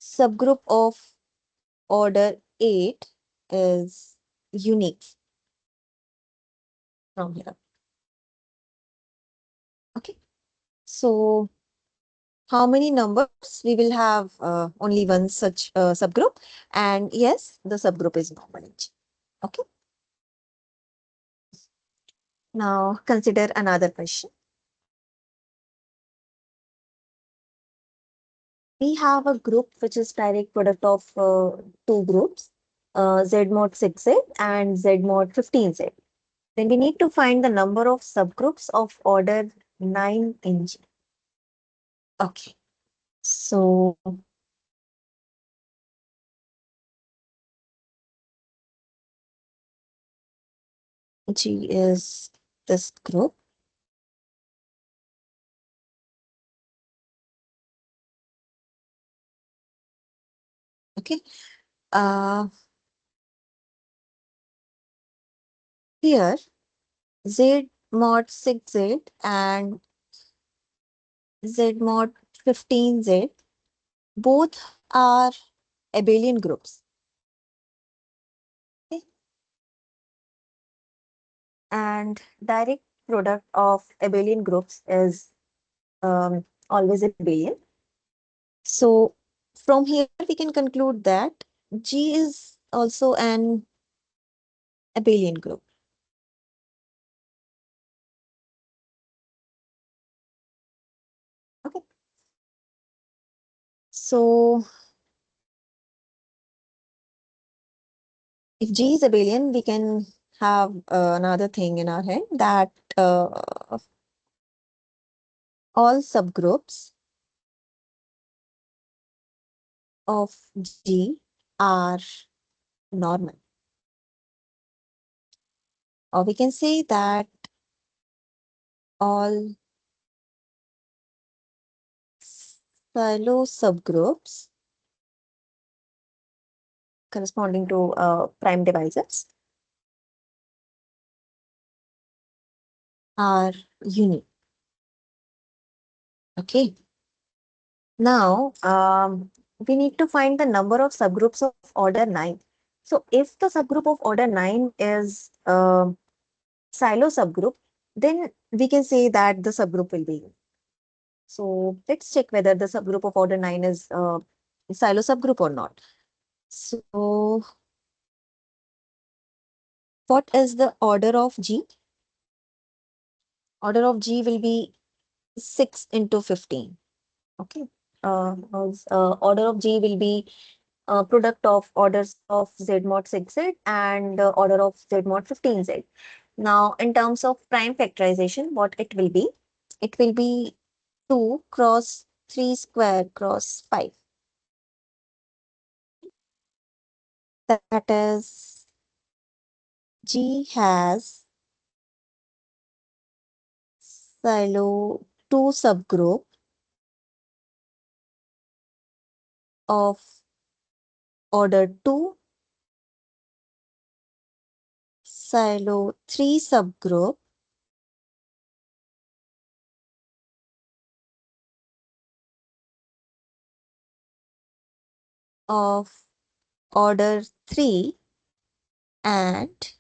subgroup of order 8 is unique from here. Okay. So how many numbers? We will have only one such subgroup. And yes, the subgroup is normal. Okay. Now consider another question. We have a group which is direct product of two groups, Z mod 6Z and Z mod 15Z. Then we need to find the number of subgroups of order 9 in G. Okay. So G is this group. Okay. Uh, Here Z mod 6Z and Z mod 15Z both are abelian groups. Okay. And direct product of abelian groups is always abelian. So from here we can conclude that G is also an abelian group. Okay. So if G is abelian, we can have another thing in our head that all subgroups of G are normal. Or we can say that all Sylow subgroups corresponding to prime divisors are unique. Okay. Now, we need to find the number of subgroups of order 9. So if the subgroup of order 9 is Sylow subgroup, then we can say that the subgroup will be. So let's check whether the subgroup of order 9 is Sylow subgroup or not. So what is the order of G? Order of G will be 6 into 15. Okay. Order of G will be product of orders of Z mod 6Z and order of Z mod 15Z. Now, in terms of prime factorization, what it will be? It will be 2 cross 3 square cross 5. That is, G has Sylow 2 subgroup of order 2, Sylow 3 subgroup of order 3 and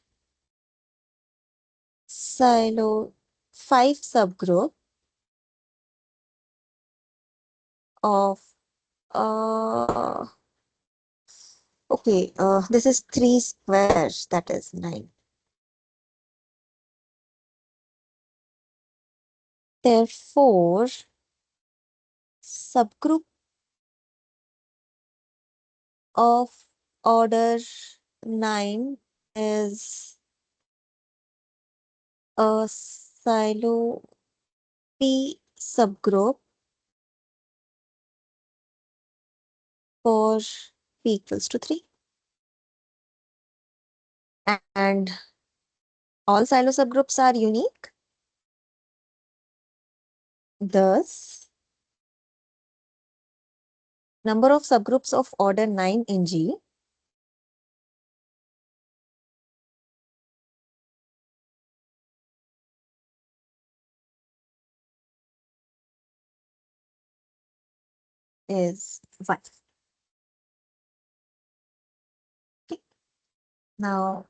Sylow 5 subgroup of okay, this is 3 squares, that is 9. Therefore, subgroup of order 9 is a Sylow P subgroup for p equals to 3. And all Sylow subgroups are unique. Thus, number of subgroups of order 9 in G is 1. Okay. Now,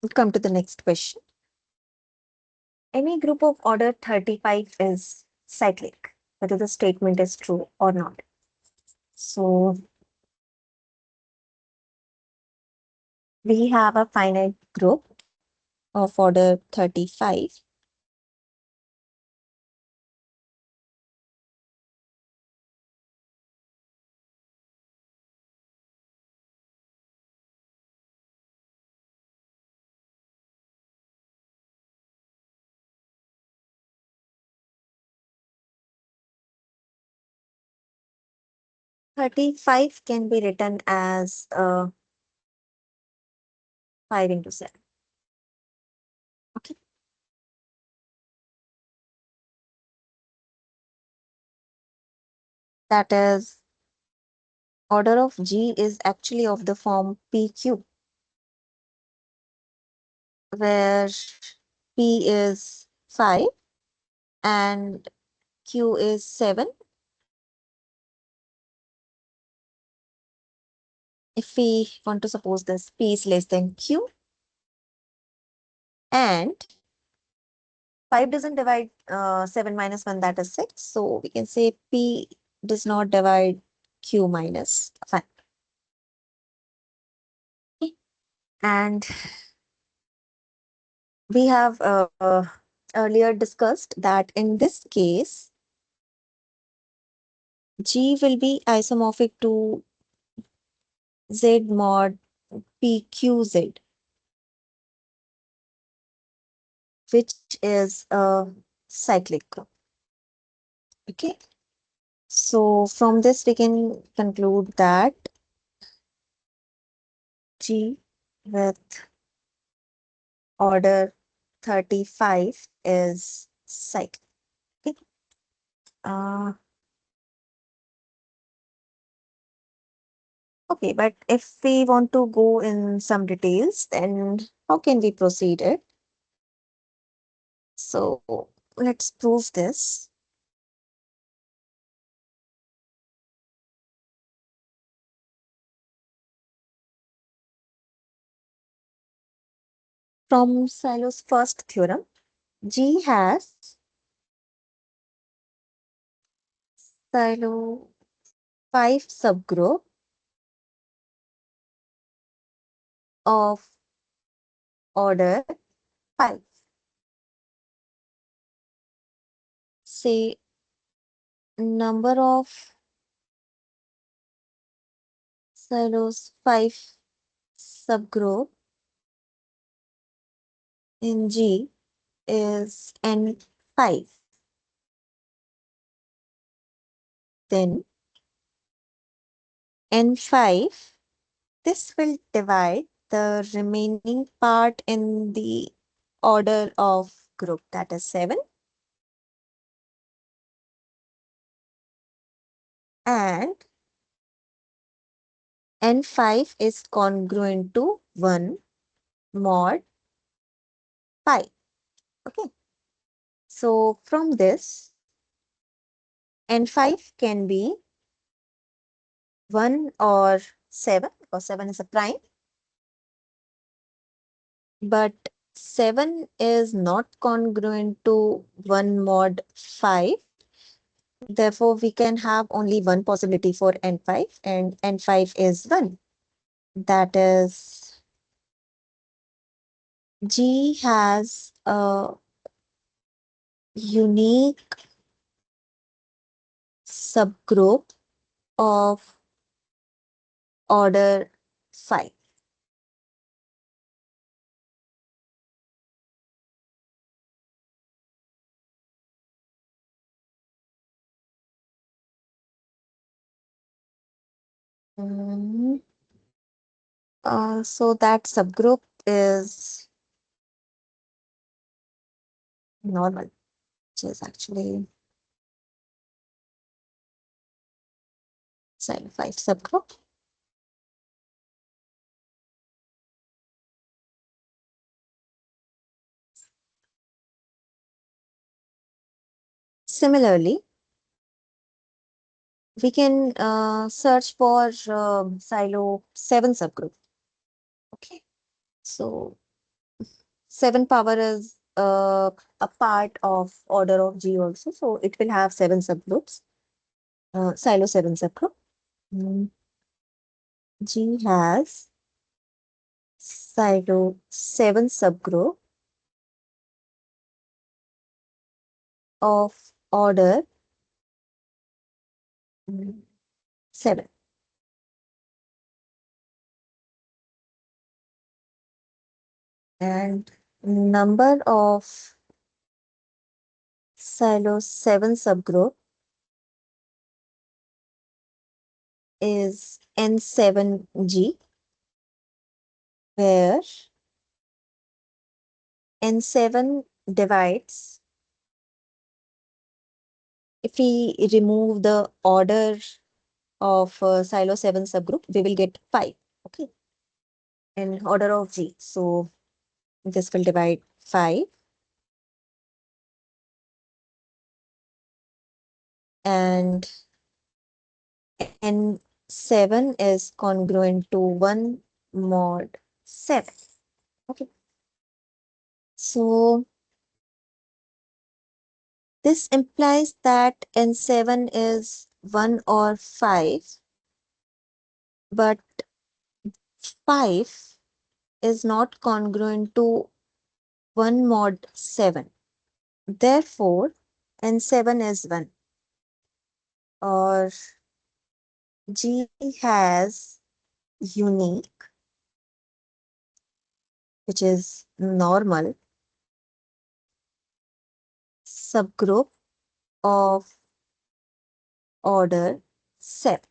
we'll come to the next question. Any group of order 35 is cyclic, whether the statement is true or not. So, we have a finite group of order 35. Thirty-five can be written as 5 into 7. Okay. That is, order of G is actually of the form PQ, where P is 5 and Q is 7. If we want to suppose this P is less than Q, and 5 doesn't divide 7 minus 1, that is 6. So we can say P does not divide Q minus 5. Okay. And we have earlier discussed that in this case, G will be isomorphic to Z mod PQZ, which is a cyclic group. Okay. So from this, we can conclude that G with order 35 is cyclic. Okay. Uh, okay, but if we want to go in some details, then how can we proceed it? So let's prove this. From Sylow's first theorem, G has Sylow 5 subgroup of order 5. Say number of Sylow's 5 subgroup in G is N5. Then N5, this will divide the remaining part in the order of group, that is 7. And N5 is congruent to 1 mod pi. Okay. So from this, N5 can be 1 or 7, because 7 is a prime. But 7 is not congruent to 1 mod 5. Therefore, we can have only one possibility for N5, and N5 is 1. That is, G has a unique subgroup of order 5. Mm, so that subgroup is normal, which is actually Silo 5 subgroup. Similarly, we can search for Silo 7 subgroup. Okay, so 7 power is a part of order of G also, so it will have 7 subgroups. Silo 7 subgroup. Mm, G has Silo 7 subgroup of order 7. And number of Silo 7 subgroup is N7G, where N7 divides, if we remove the order of Silo 7 subgroup, we will get 5. Okay, in order of G. So this will divide 5, and N7 is congruent to 1 mod 7. Okay, so this implies that N7 is 1 or 5, but 5 is not congruent to 1 mod 7. Therefore, N7 is 1, or G has unique, which is normal, subgroup of order 7.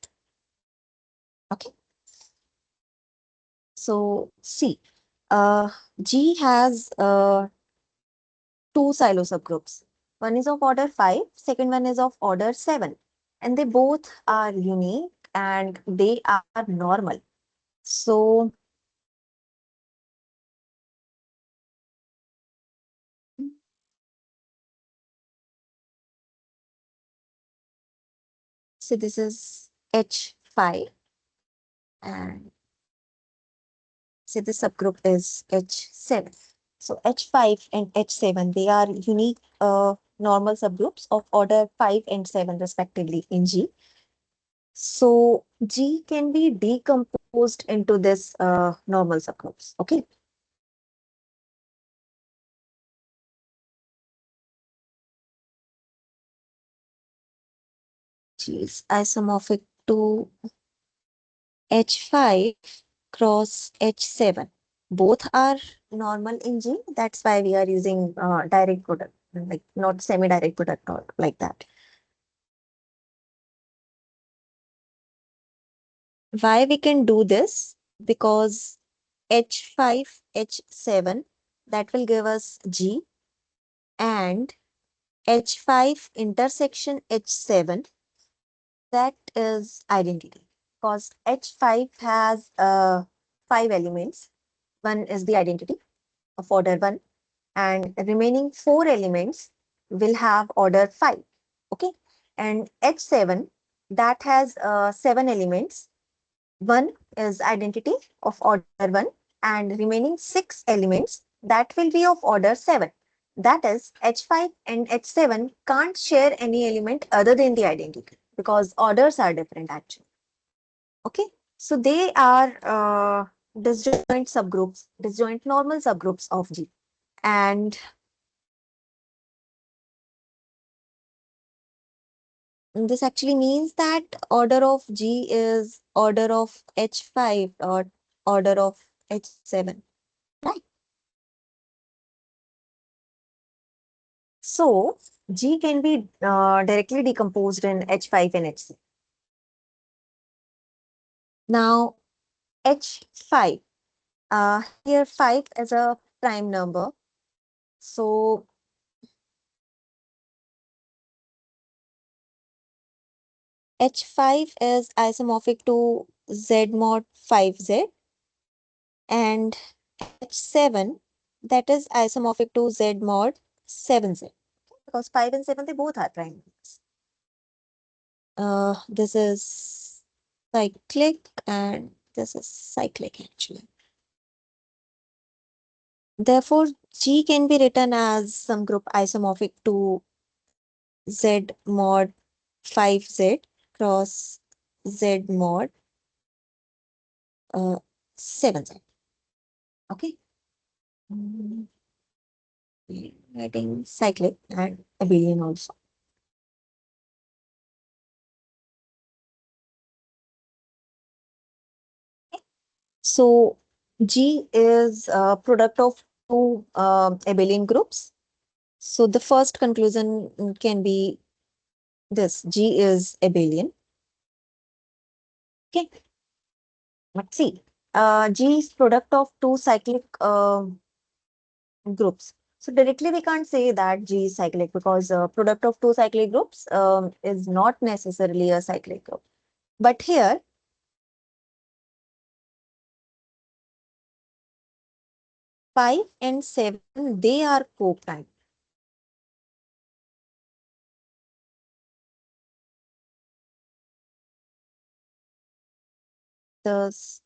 Okay, so see, uh, G has two silo subgroups. One is of order 5, second one is of order 7. And they both are unique and they are normal. So, so this is H5, and say the subgroup is H7. So H5 and H7, they are unique normal subgroups of order 5 and 7 respectively in G. So G can be decomposed into this normal subgroups. Okay. G is isomorphic to H5 cross H7. Both are normal in G. That's why we are using direct product, like not semi-direct product or like that. Why we can do this? Because H5, H7, that will give us G, and H5 intersection H7, that is identity. Because H5 has 5 elements. One is the identity of order 1, and remaining 4 elements will have order 5. Okay. And H7, that has 7 elements. One is identity of order 1, and remaining 6 elements that will be of order 7. That is, H5 and H7 can't share any element other than the identity because orders are different actually. Okay, so they are disjoint subgroups, disjoint normal subgroups of G. And this actually means that order of G is order of H5 or order of H7. Right. So G can be directly decomposed in H5 and H6. Now, H5. Here 5 is a prime number. So H5 is isomorphic to Z mod 5Z, and H7, that is isomorphic to Z mod 7Z, because 5 and 7, they both are prime numbers. This is cyclic and this is cyclic actually. Therefore, G can be written as some group isomorphic to Z mod 5Z cross Z mod 7Z. Okay. Mm, Writing cyclic and abelian also. So G is a product of two abelian groups. So the first conclusion can be this: G is abelian. Okay. Let's see. G is product of two cyclic groups. So directly we can't say that G is cyclic, because product of two cyclic groups is not necessarily a cyclic group. But here 5 and 7, they are co-prime. Thus,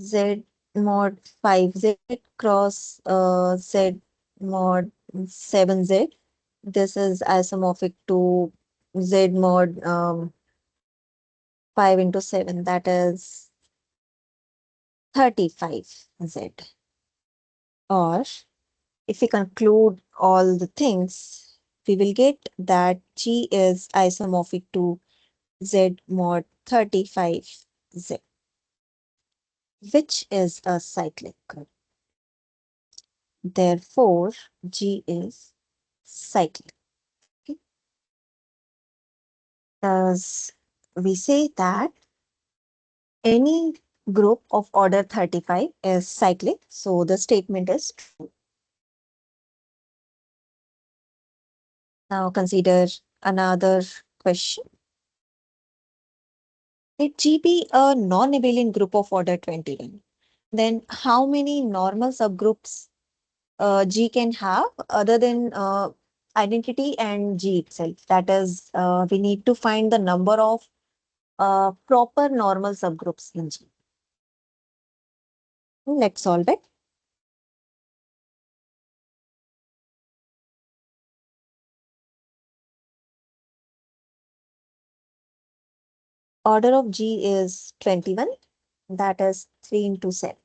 Z mod 5Z cross Z mod 7Z. This is isomorphic to Z mod 5 into 7, that is 35Z. Or if we conclude all the things, we will get that G is isomorphic to Z mod 35Z, which is a cyclic group. Therefore, G is cyclic. Okay. Thus, we say that any group of order 35 is cyclic. So the statement is true. Now consider another question. Let G be a non-abelian group of order 21. Then how many normal subgroups G can have other than identity and G itself? That is, we need to find the number of proper normal subgroups in G. Let's solve it. Order of G is 21. That is 3 into 7.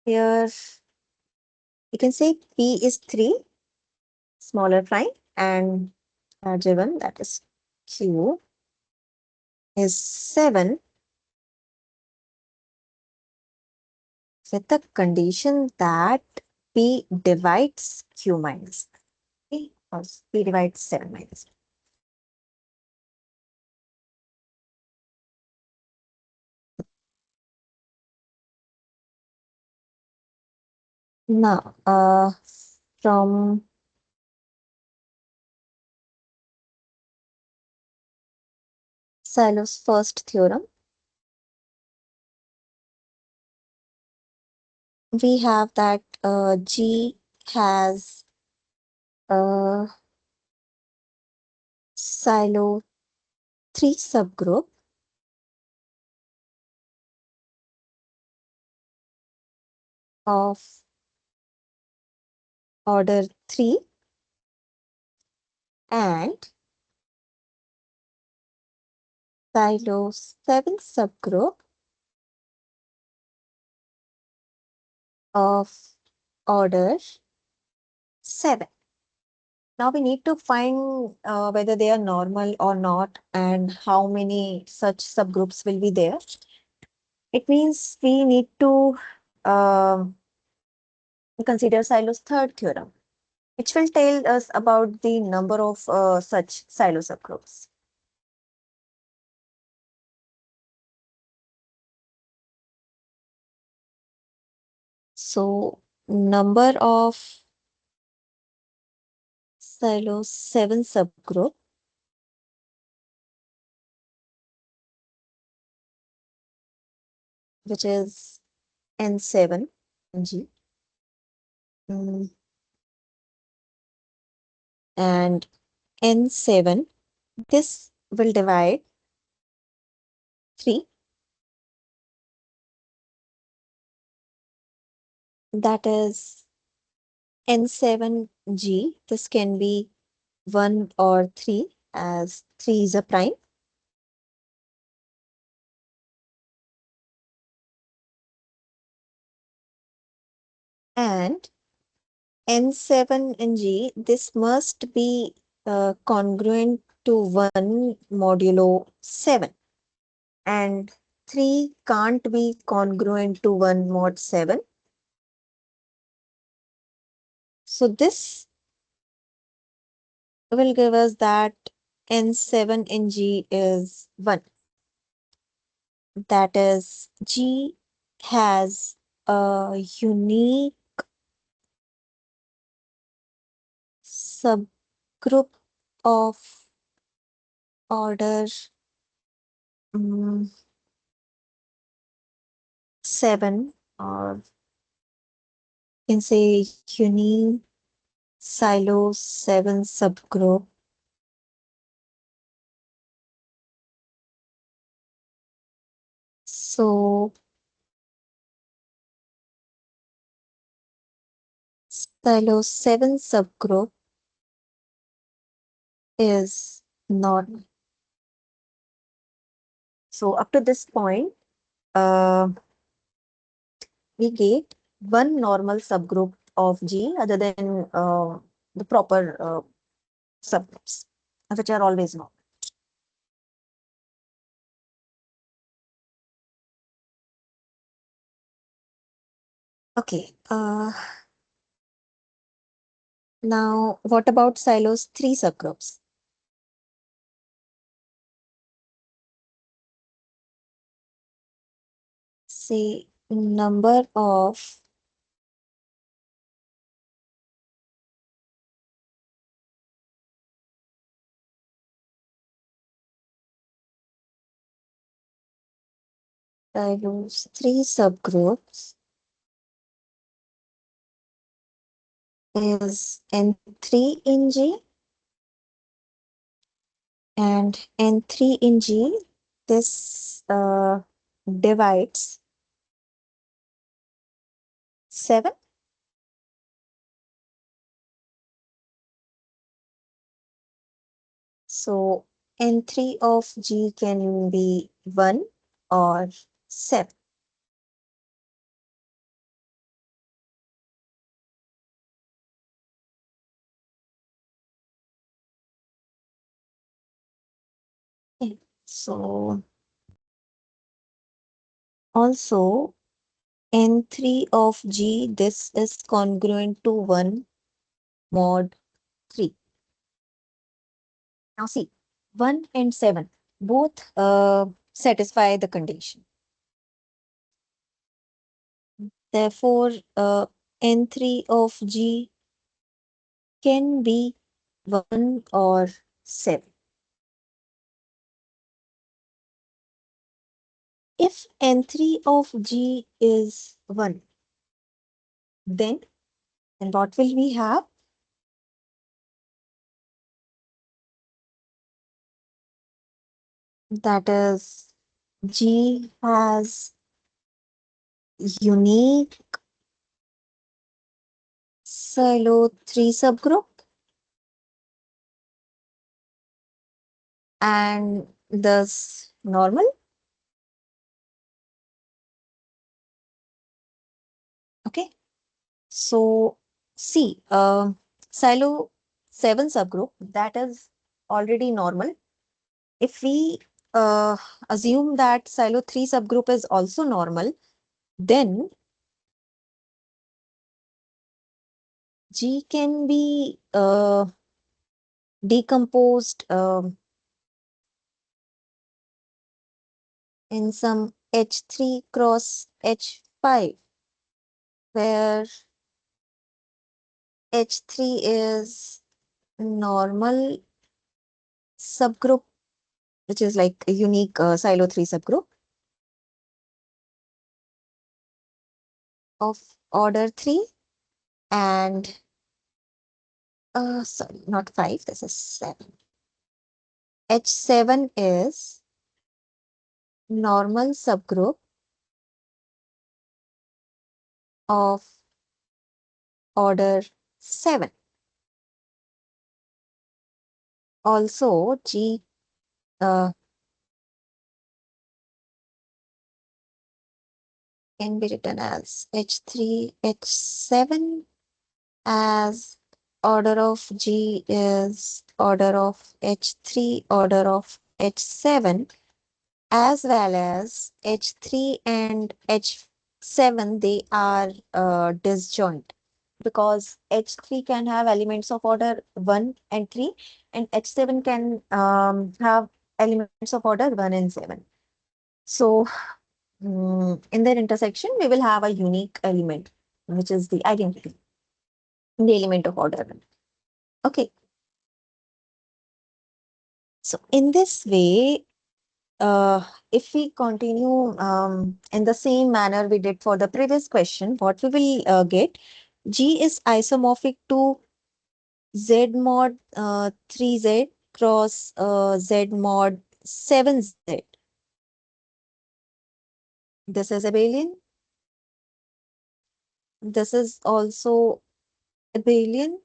Here, you can say P is 3, smaller prime, and larger one, that is Q, is 7, with the condition that P divides Q minus. Okay, or P divides 7 minus. Now, from Sylow's first theorem, we have that G has a Sylow 3 subgroup of order 3 and Sylow 7 subgroup of order 7. Now we need to find whether they are normal or not and how many such subgroups will be there. It means we need to um consider Sylow's third theorem. which will tell us about the number of such silo subgroups. So number of Sylow 7 subgroup, which is N7 G, mm, and N7. This will divide 3. That is N7G. This can be 1 or 3, as 3 is a prime. And N7G, this must be congruent to 1 modulo 7. And 3 can't be congruent to 1 mod 7. So this will give us that N7NG is 1. That is, G has a unique subgroup of order 7, or you can say unique Sylow 7 subgroup. So Sylow 7 subgroup is not. So up to this point, we get one normal subgroup of G other than the proper subgroups, which are always normal. Okay. Now, what about Sylow's 3 subgroups? Say number of Sylow's 3 subgroups is N3 in G and N3 in G. This divides 7. So N3 of G can be 1 or 7. Okay. So also N3 of G, this is congruent to 1 mod 3. Now see, 1 and 7 both satisfy the condition. Therefore, N3 of G can be 1 or 7. If N3 of G is 1, then what will we have? That is, G has unique Sylow 3 subgroup, and thus normal. Okay. So see, Sylow 7 subgroup, that is already normal. If we assume that Sylow 3 subgroup is also normal, then G can be decomposed in some H3 cross H5, where H3 is normal subgroup, which is like a unique Sylow 3 subgroup of order 3, and sorry, not 5, this is 7. H7 is normal subgroup of order 7. Also, G uh, can be written as H3, H7, as order of G is order of H3, order of H7, as well as H3 and H7, they are disjoint, because H3 can have elements of order 1 and 3, and H7 can have elements of order 1 and 7. So, in their intersection, we will have a unique element, which is the identity, the element of order 1. Okay, so in this way, if we continue in the same manner we did for the previous question, what we will get, G is isomorphic to Z mod 3Z cross Z mod 7Z. This is abelian. This is also abelian.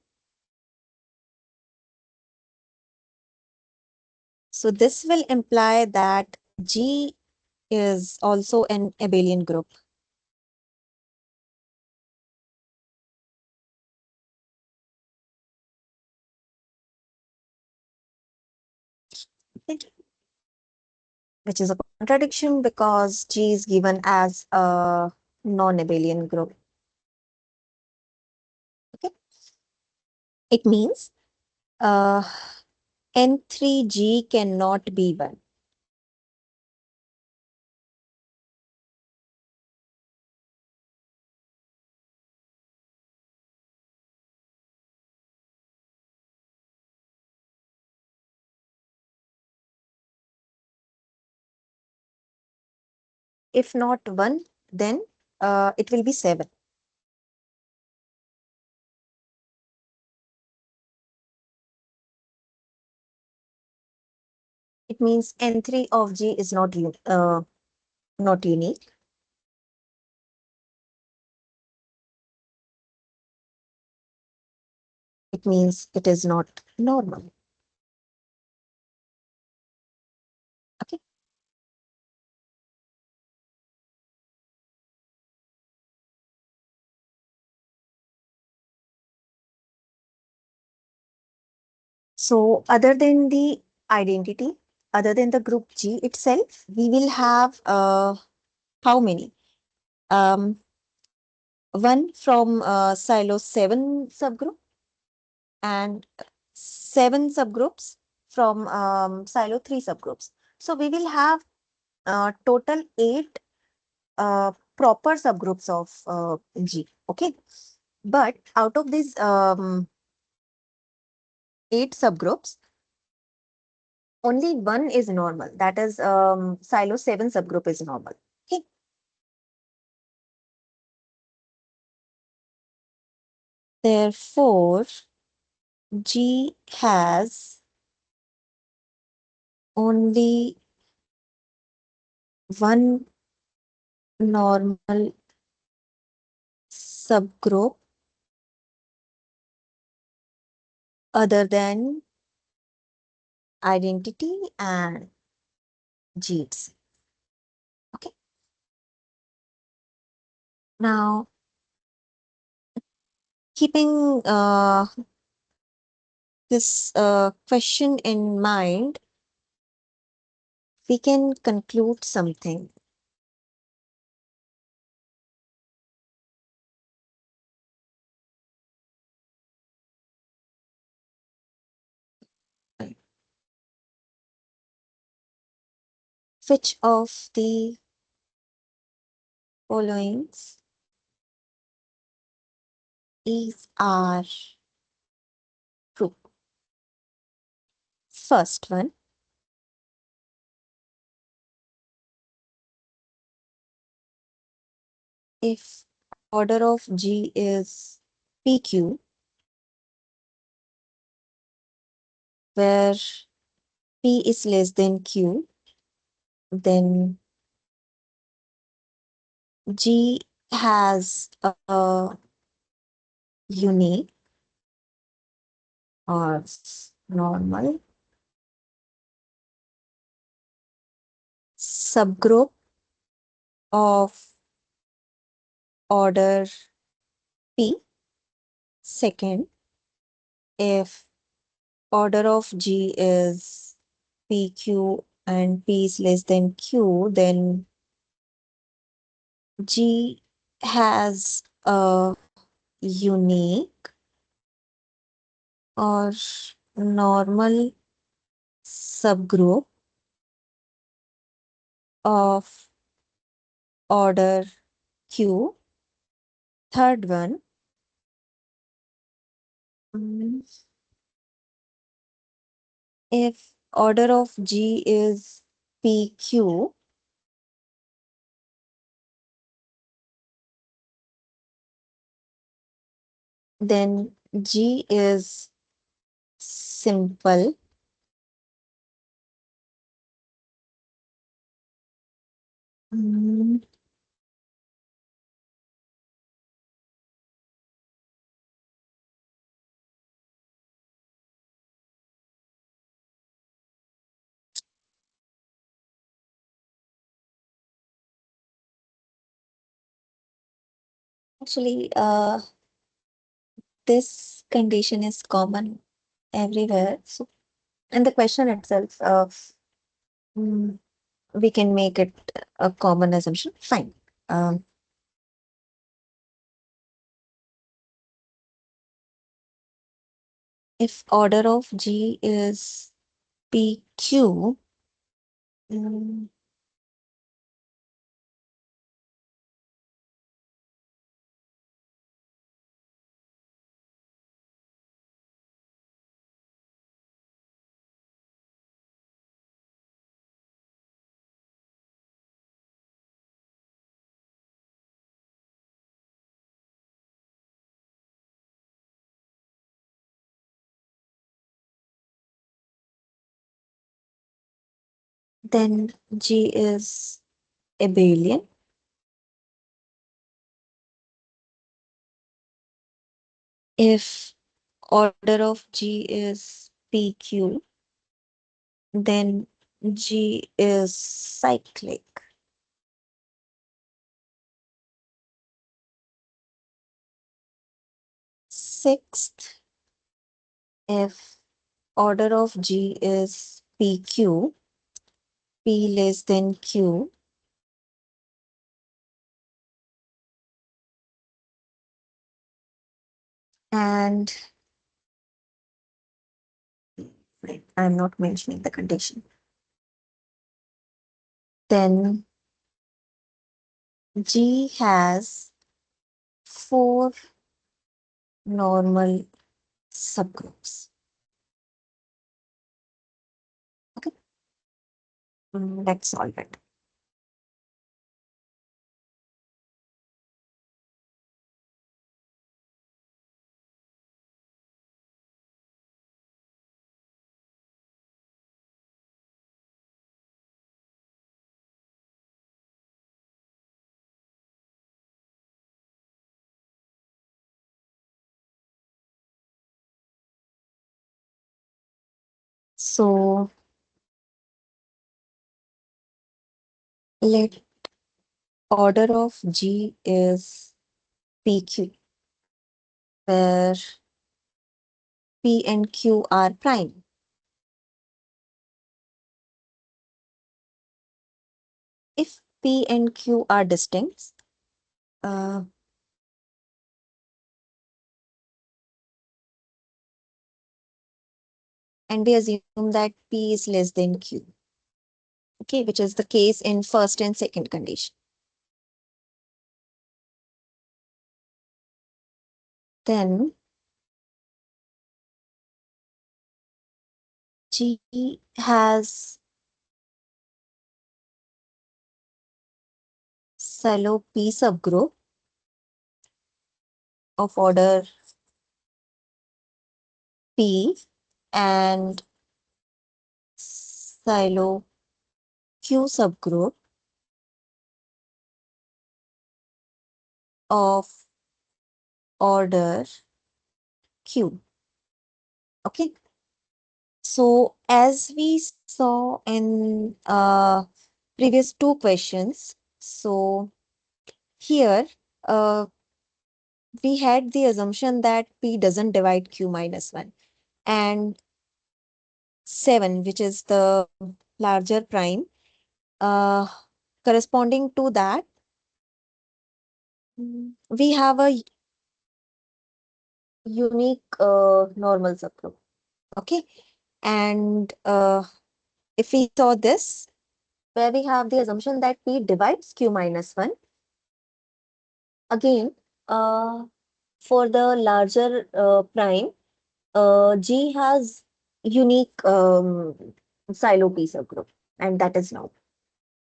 So this will imply that G is also an abelian group. Which is a contradiction because G is given as a non-abelian group. Okay, it means N3G cannot be 1. If not 1, then it will be 7. It means N3 of G is not unique. It means it is not normal. Okay. So other than the identity, other than the group G itself, we will have how many? One from Sylow 7 subgroup, and 7 subgroups from Sylow 3 subgroups. So we will have total 8 proper subgroups of G. Okay. But out of these 8 subgroups, only one is normal. That is Sylow 7 subgroup is normal. Okay. Therefore, G has only one normal subgroup other than identity and G's. Okay. Now, keeping this question in mind, we can conclude something. Which of the following is our true? First one, if order of G is PQ, where P is less than Q, then G has a unique or normal subgroup of order P. Second, if order of G is PQ and P is less than Q, then G has a unique or normal subgroup of order Q. Third one, mm, if order of G is PQ, then G is simple. Mm, Actually, this condition is common everywhere. So, in the question itself, mm, we can make it a common assumption. Fine. Um, if order of G is PQ, mm, then G is abelian. If order of G is PQ, then G is cyclic. Sixth, if order of G is PQ, P less than Q, and I'm not mentioning the condition, then G has four normal subgroups. Okay, let's solve it. So let order of G is PQ, where P and Q are prime. If P and Q are distinct, uh, and we assume that P is less than Q, okay, which is the case in first and second condition. Then G has Sylow P subgroup of order P and Sylow Q subgroup of order Q. Okay. So as we saw in previous two questions, so here uh, we had the assumption that P doesn't divide Q minus 1 and 7, which is the larger prime, uh, corresponding to that, we have a unique normal subgroup. Okay. And if we saw this, where we have the assumption that P divides Q minus 1, again, for the larger prime, G has unique Sylow P subgroup, and that is now.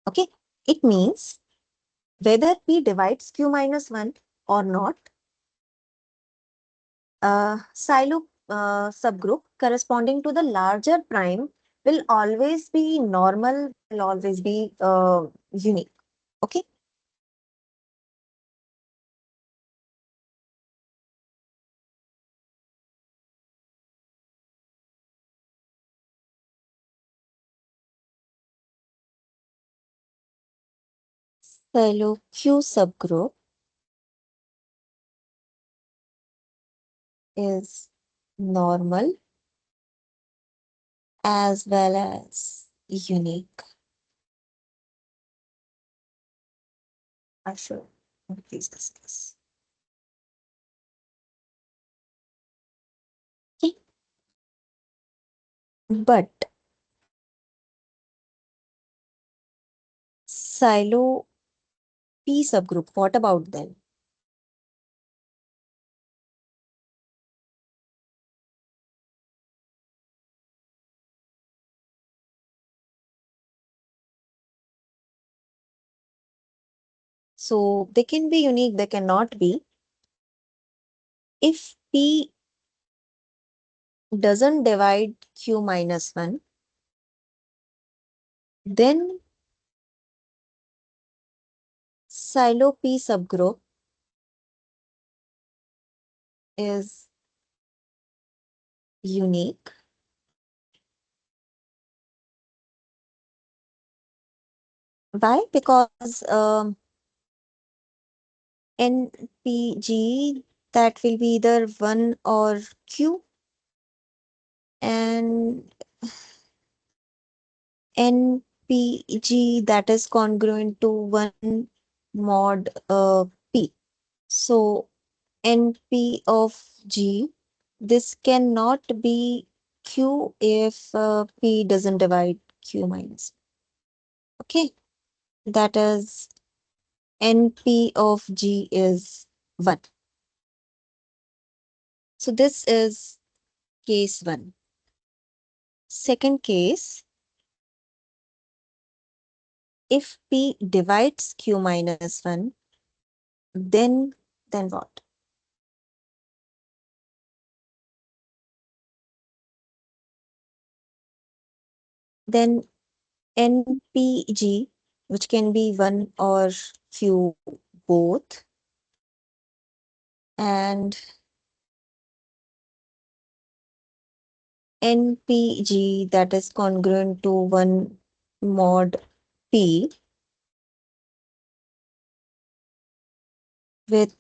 Okay. It means whether P divides Q minus 1 or not, Sylow subgroup corresponding to the larger prime will always be normal, will always be unique. Okay. Sylow Q subgroup is normal as well as unique. I should please discuss. Okay. But Sylow P subgroup, what about them? So they can be unique, they cannot be. If P doesn't divide Q minus 1, then Sylow P subgroup is unique. Why? Because NPG, that will be either 1 or Q, and NPG that is congruent to 1 mod P. So NP of G, this cannot be Q if P doesn't divide Q minus. Okay, that is NP of G is 1. So this is case 1. Second case, if P divides Q minus 1, then what? Then NPG, which can be 1 or Q both, and NPG that is congruent to 1 mod P with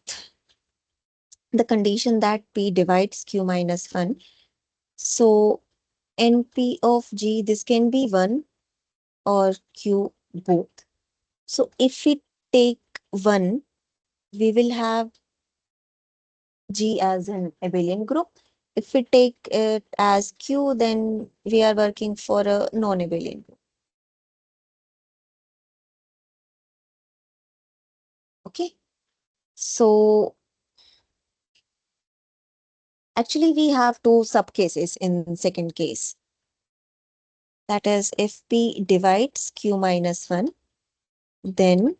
the condition that P divides Q minus 1. So NP of G, this can be 1 or Q both. So if we take 1, we will have G as an abelian group. If we take it as Q, then we are working for a non-abelian group. Okay. So actually we have two sub cases in second case. That is, if P divides Q minus 1, then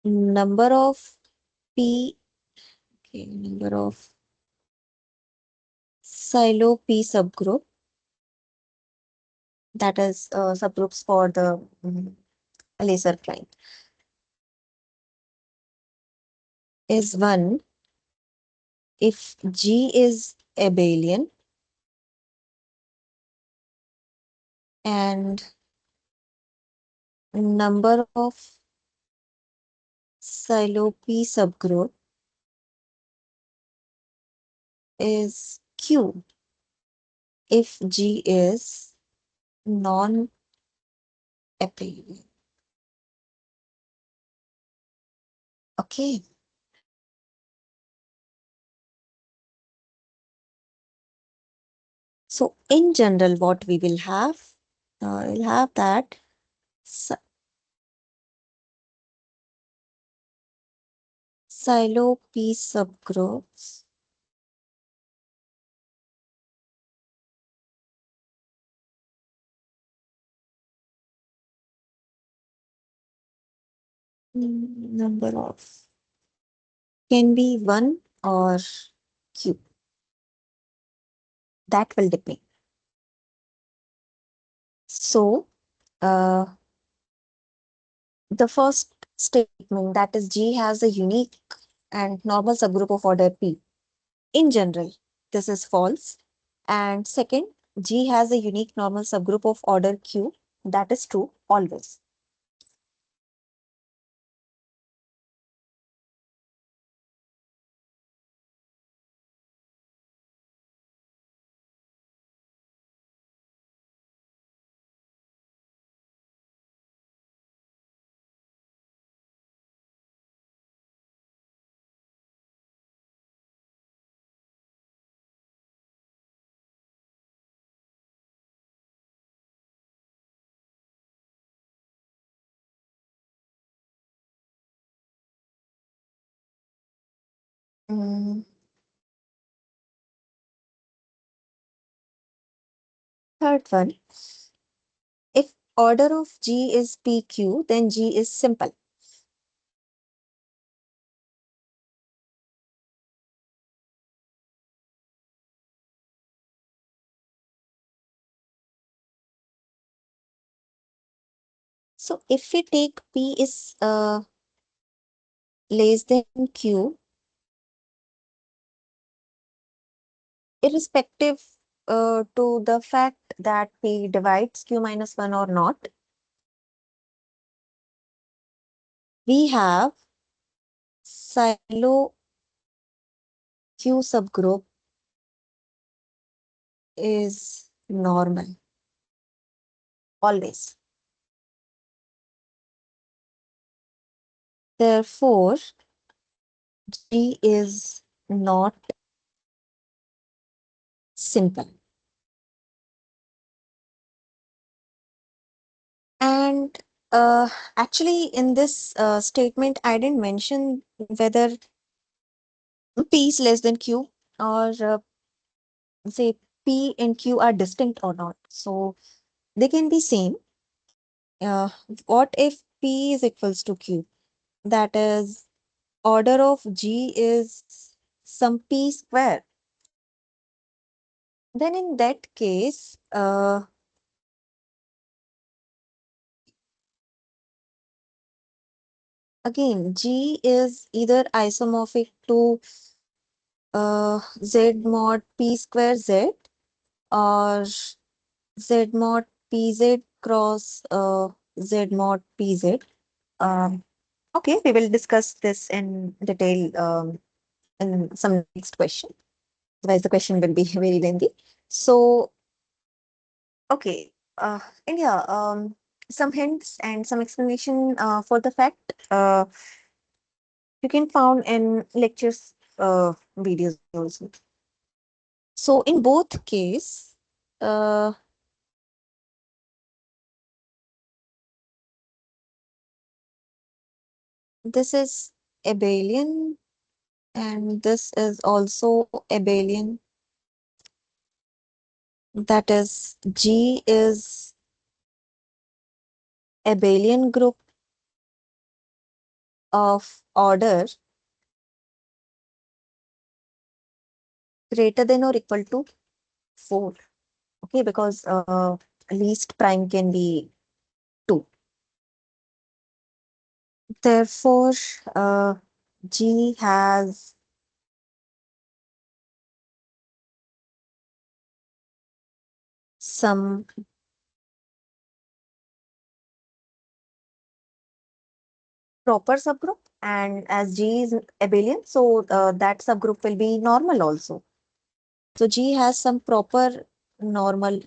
number of P, okay, number of Sylow P subgroup, that is subgroups for the laser client, is 1 if G is abelian and number of Sylow P subgroup is Q if G is non-abelian. Okay. So in general, what we will have, we'll have that Sylow P subgroups number of can be 1 or Q. That will depend. So, the first statement, that is G has a unique and normal subgroup of order P. In general, this is false. And second, G has a unique normal subgroup of order Q. That is true always. Mm, Third one, if order of G is PQ, then G is simple. So if we take P is less than Q, irrespective to the fact that P divides Q minus 1 or not, we have Sylow Q subgroup is normal always. Therefore, G is not simple. And actually, in this statement, I didn't mention whether P is less than Q or say P and Q are distinct or not. So they can be same. Uh, what if P is equals to Q? That is, order of G is some P square. Then in that case, again, G is either isomorphic to Z mod P square Z or Z mod PZ cross Z mod PZ. Um, okay, we will discuss this in detail in some next question. Otherwise, the question will be very lengthy. So, okay, and yeah, some hints and some explanation for the fact you can found in lectures videos also. So in both case, uh, This is abelian and this is also abelian. That is, G is abelian group of order greater than or equal to 4. Okay, because least prime can be 2. Therefore, G has some proper subgroup, and as G is abelian, so that subgroup will be normal also. So G has some proper normal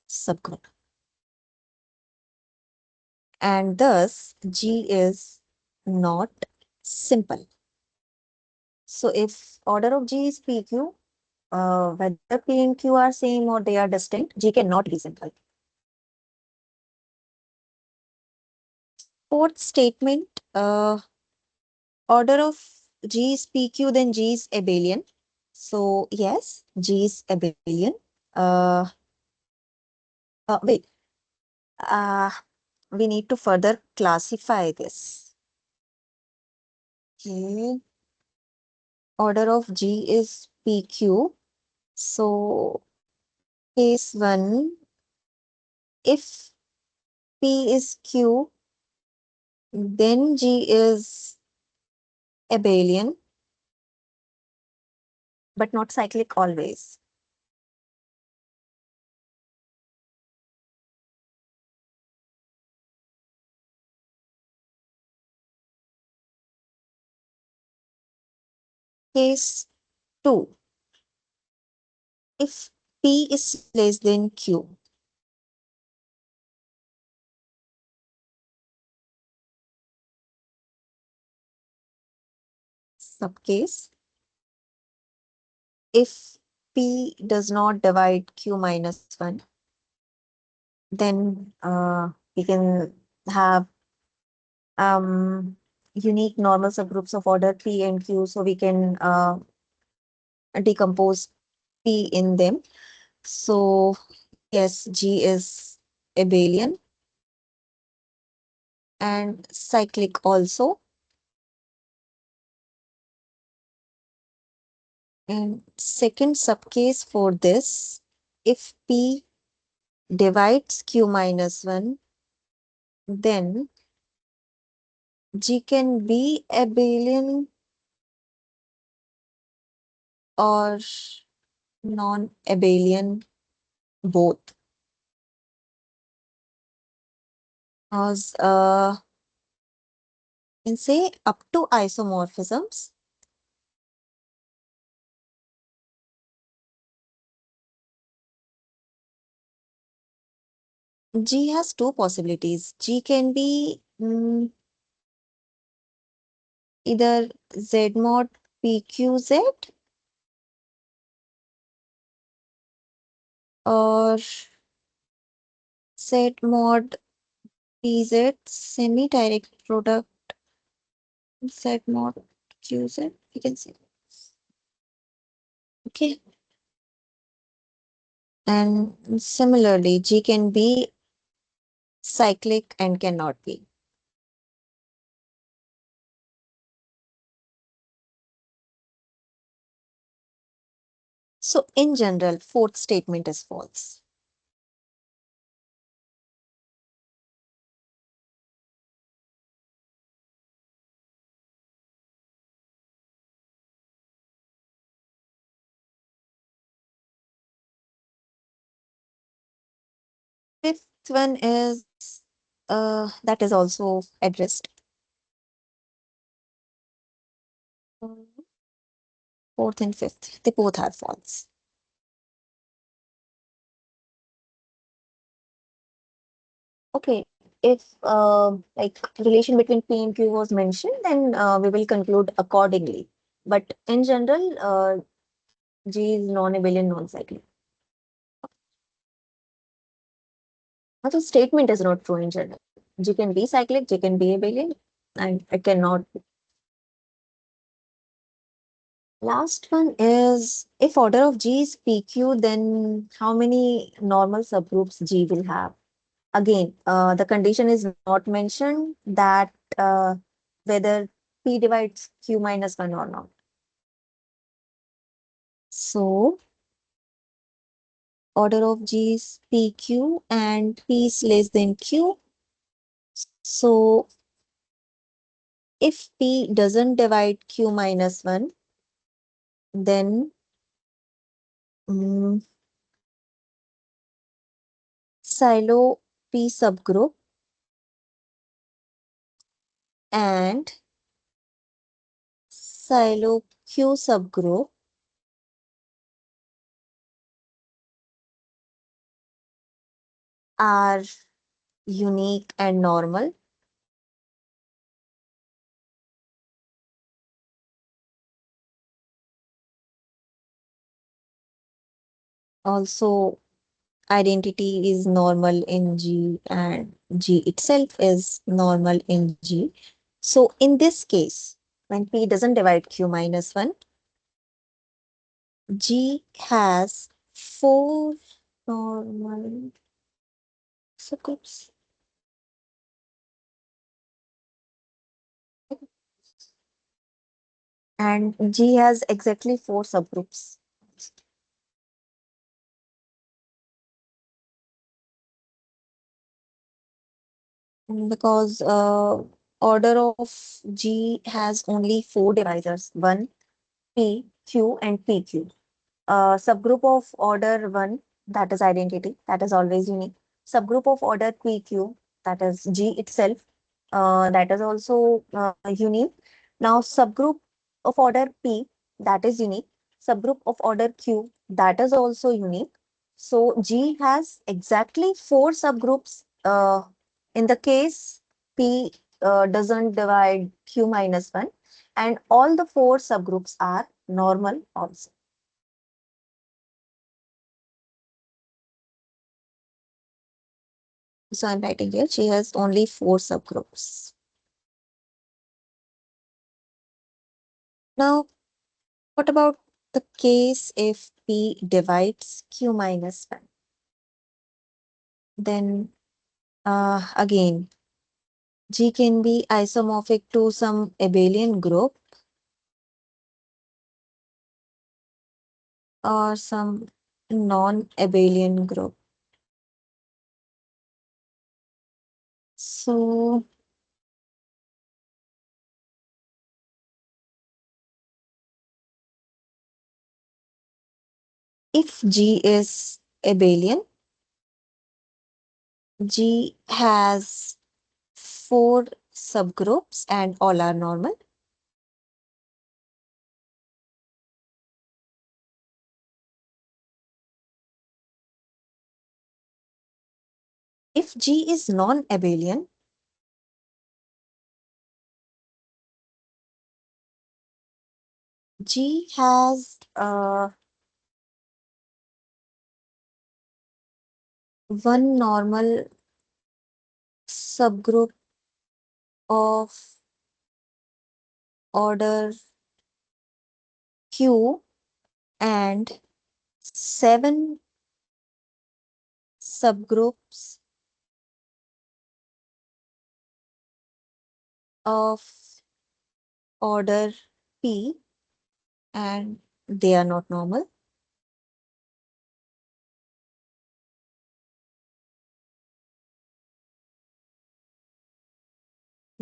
subgroup, and thus G is not simple. So if order of G is PQ, whether P and Q are same or they are distinct, G cannot be simple. Fourth statement, order of G is PQ, then G is abelian. So yes, G is abelian. Uh, Wait, uh, we need to further classify this. Okay, order of G is PQ. So case 1, if P is Q, then G is abelian, but not cyclic always. Case 2, if P is less than Q, subcase, if P does not divide Q minus 1, then we can have unique normal subgroups of order P and Q, so we can decompose P in them. So yes, G is abelian and cyclic also. And second subcase for this, if P divides Q minus 1, then G can be abelian or non-abelian both. As can say up to isomorphisms, G has two possibilities. G can be either Z mod PQZ or Z mod PZ semi-direct product Z mod QZ, we can say. Okay. And similarly, G can be cyclic and cannot be. So in general, fourth statement is false. Fifth one is that is also addressed. Fourth and fifth, they both are false. Okay, if like relation between P and Q was mentioned, then we will conclude accordingly. But in general, G is non-abelian, non-cyclic. Also, statement is not true in general. G can be cyclic, G can be abelian. I cannot. Last one is, if order of G is PQ, then how many normal subgroups G will have? Again, the condition is not mentioned that whether P divides Q minus 1 or not. So, order of G is PQ and P is less than Q. So, if P doesn't divide Q minus 1, then mm Sylow P subgroup and Sylow Q subgroup are unique and normal. Also, identity is normal in G and G itself is normal in G. So in this case, when P doesn't divide Q minus 1, G has four normal subgroups. And G has exactly four subgroups. Because order of G has only four divisors, 1, P, Q, and PQ. Subgroup of order 1, that is identity, that is always unique. Subgroup of order PQ, that is G itself, that is also unique. Now, subgroup of order P, that is unique. Subgroup of order Q, that is also unique. So, G has exactly four subgroups. In the case P doesn't divide Q minus 1, and all the four subgroups are normal also. So I'm writing here, she has only four subgroups. Now, what about the case if P divides Q minus 1? Then again, G can be isomorphic to some abelian group or some non-abelian group. So if G is abelian, G has four subgroups and all are normal. If G is non-abelian, G has one normal subgroup of order Q and seven subgroups of order P, and they are not normal.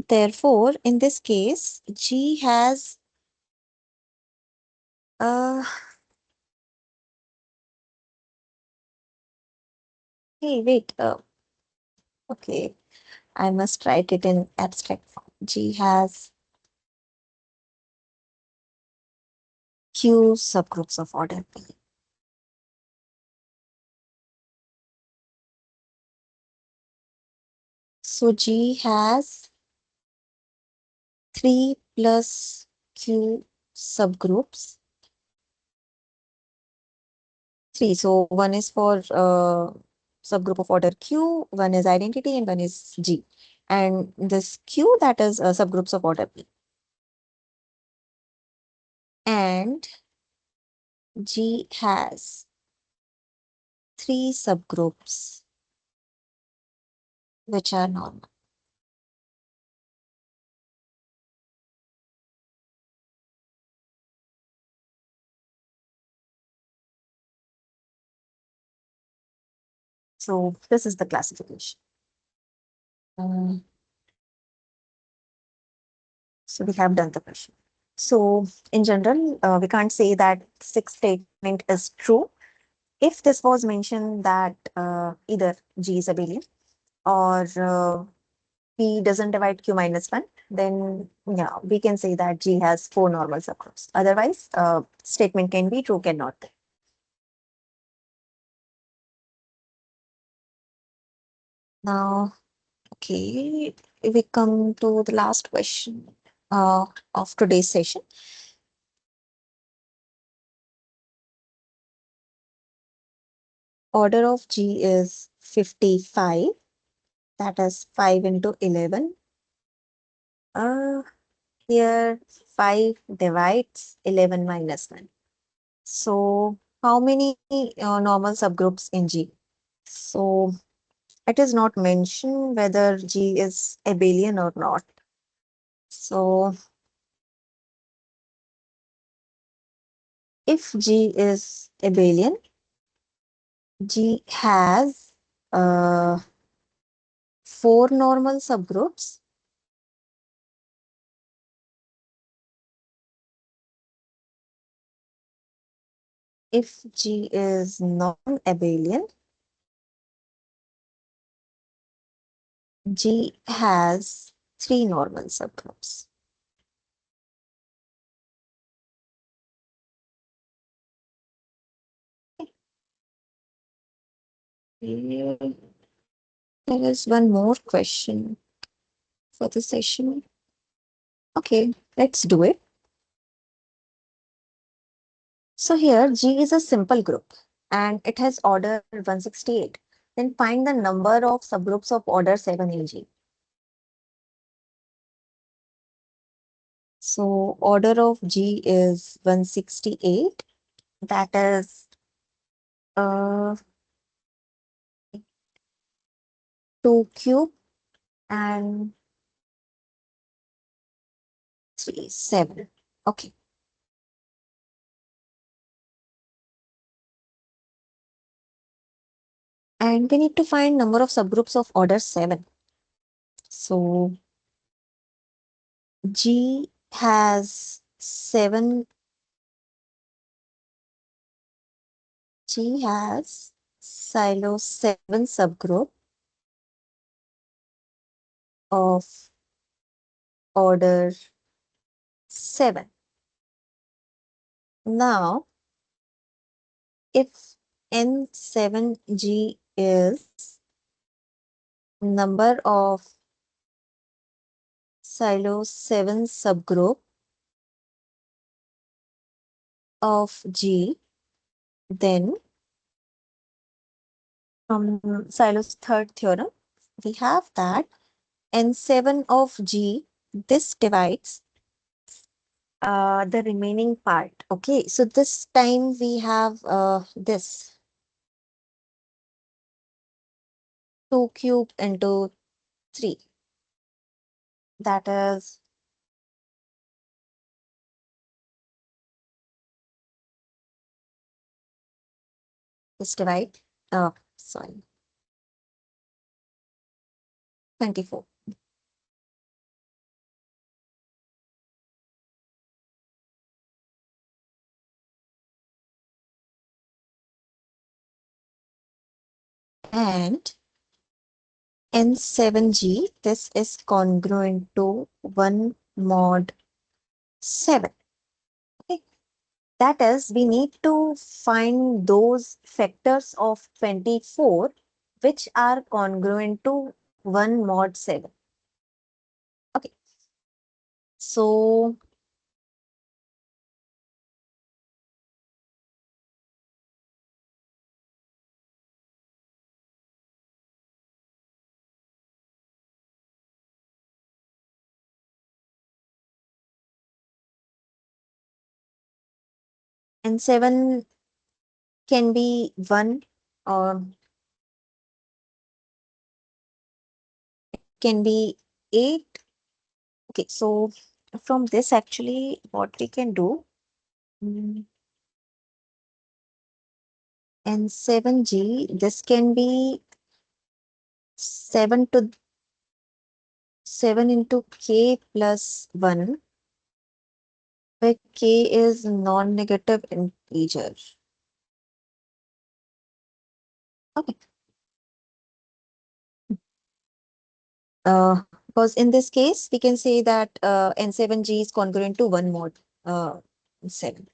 Therefore, in this case, G has uh hey wait okay, I must write it in abstract form. G has Q subgroups of order P. So G has 3 plus Q subgroups. 3. So one is for subgroup of order Q, one is identity, and one is G. and this Q, that is subgroups of order P. And G has three subgroups which are normal. So this is the classification. Um, so we have done the question. So in general, we can't say that sixth statement is true. If this was mentioned that either G is abelian or P doesn't divide Q minus 1, then yeah, we can say that G has four normal subgroups. Otherwise, statement can be true, cannot. Now, okay, we come to the last question of today's session. Order of G is 55. That is 5 into 11. Uh, Here 5 divides 11 minus 1. So how many normal subgroups in G? So it is not mentioned whether G is abelian or not. So if G is abelian, G has four normal subgroups. If G is non-abelian, G has three normal subgroups. Here, there is one more question for the session. Okay, let's do it. So here G is a simple group and it has order 168. Then find the number of subgroups of order 7 in G. So order of G is 168. That is uh 2 cube and 3, 7. Okay. And we need to find number of subgroups of order 7. So G has 7. G has Sylow 7 subgroup of order 7. Now, if N7G is number of Sylow 7 subgroup of G, then from Sylow's third theorem, we have that N7 of G, this divides the remaining part. Okay, so this time we have this 2 cube into 3. That is this divide. Sorry, 24. And N7G, this is congruent to 1 mod 7. Okay. That is, we need to find those factors of 24 which are congruent to 1 mod 7. Okay. So N7 can be 1 or it can be 8. Okay, so from this actually what we can do, mm, N7G, this can be 7 to 7 into K plus 1, where K is non-negative integer. Okay. Because in this case, we can say that N7G is congruent to 1 mod uh, 7.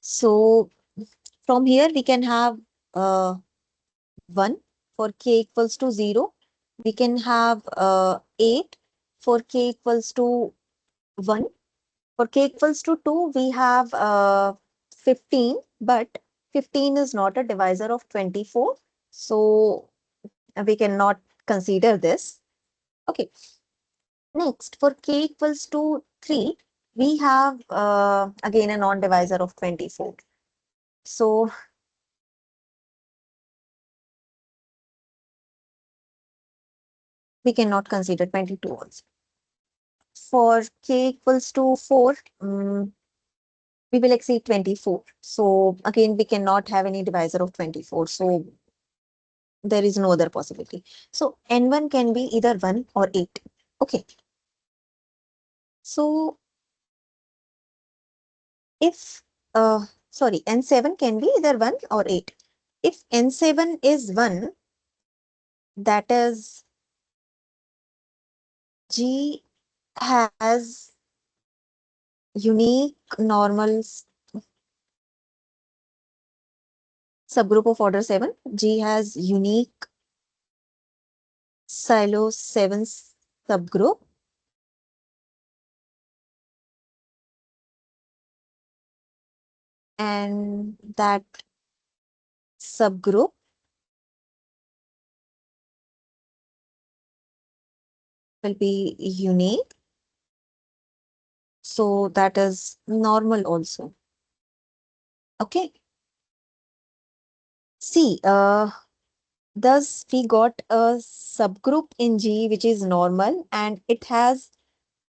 So from here, we can have uh, 1 for K equals to 0. We can have 8 for K equals to 1. For K equals to 2, we have 15, but 15 is not a divisor of 24. So we cannot consider this. Okay. Next, for K equals to 3, we have again a non-divisor of 24. So we cannot consider 22 also. For K equals to 4, we will exceed 24. So again, we cannot have any divisor of 24. So there is no other possibility. So N1 can be either 1 or 8. Okay. So if, sorry, N7 can be either 1 or 8. If N7 is 1, that is G has unique normal subgroup of order 7. G has unique Sylow 7 subgroup. And that subgroup will be unique. So that is normal also. Okay. See, thus we got a subgroup in G which is normal and it has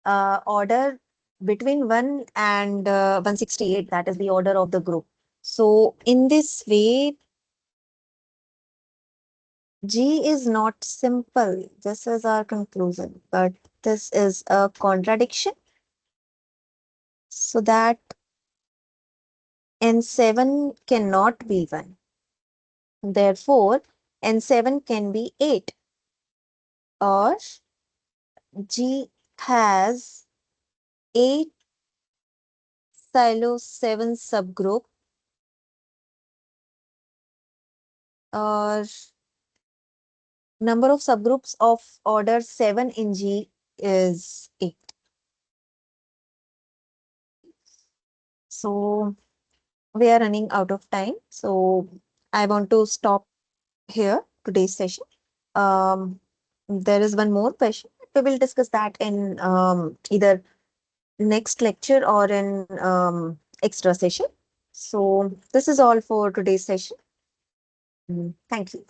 order between 1 and 168. That is the order of the group. So in this way, G is not simple. This is our conclusion, but this is a contradiction. So that N7 cannot be 1. Therefore, N7 can be 8 or G has 8 Sylow 7 subgroup or number of subgroups of order 7 in G is 8. So we are running out of time. So I want to stop here today's session. There is one more question. We will discuss that in either next lecture or in extra session. So this is all for today's session. Thank you.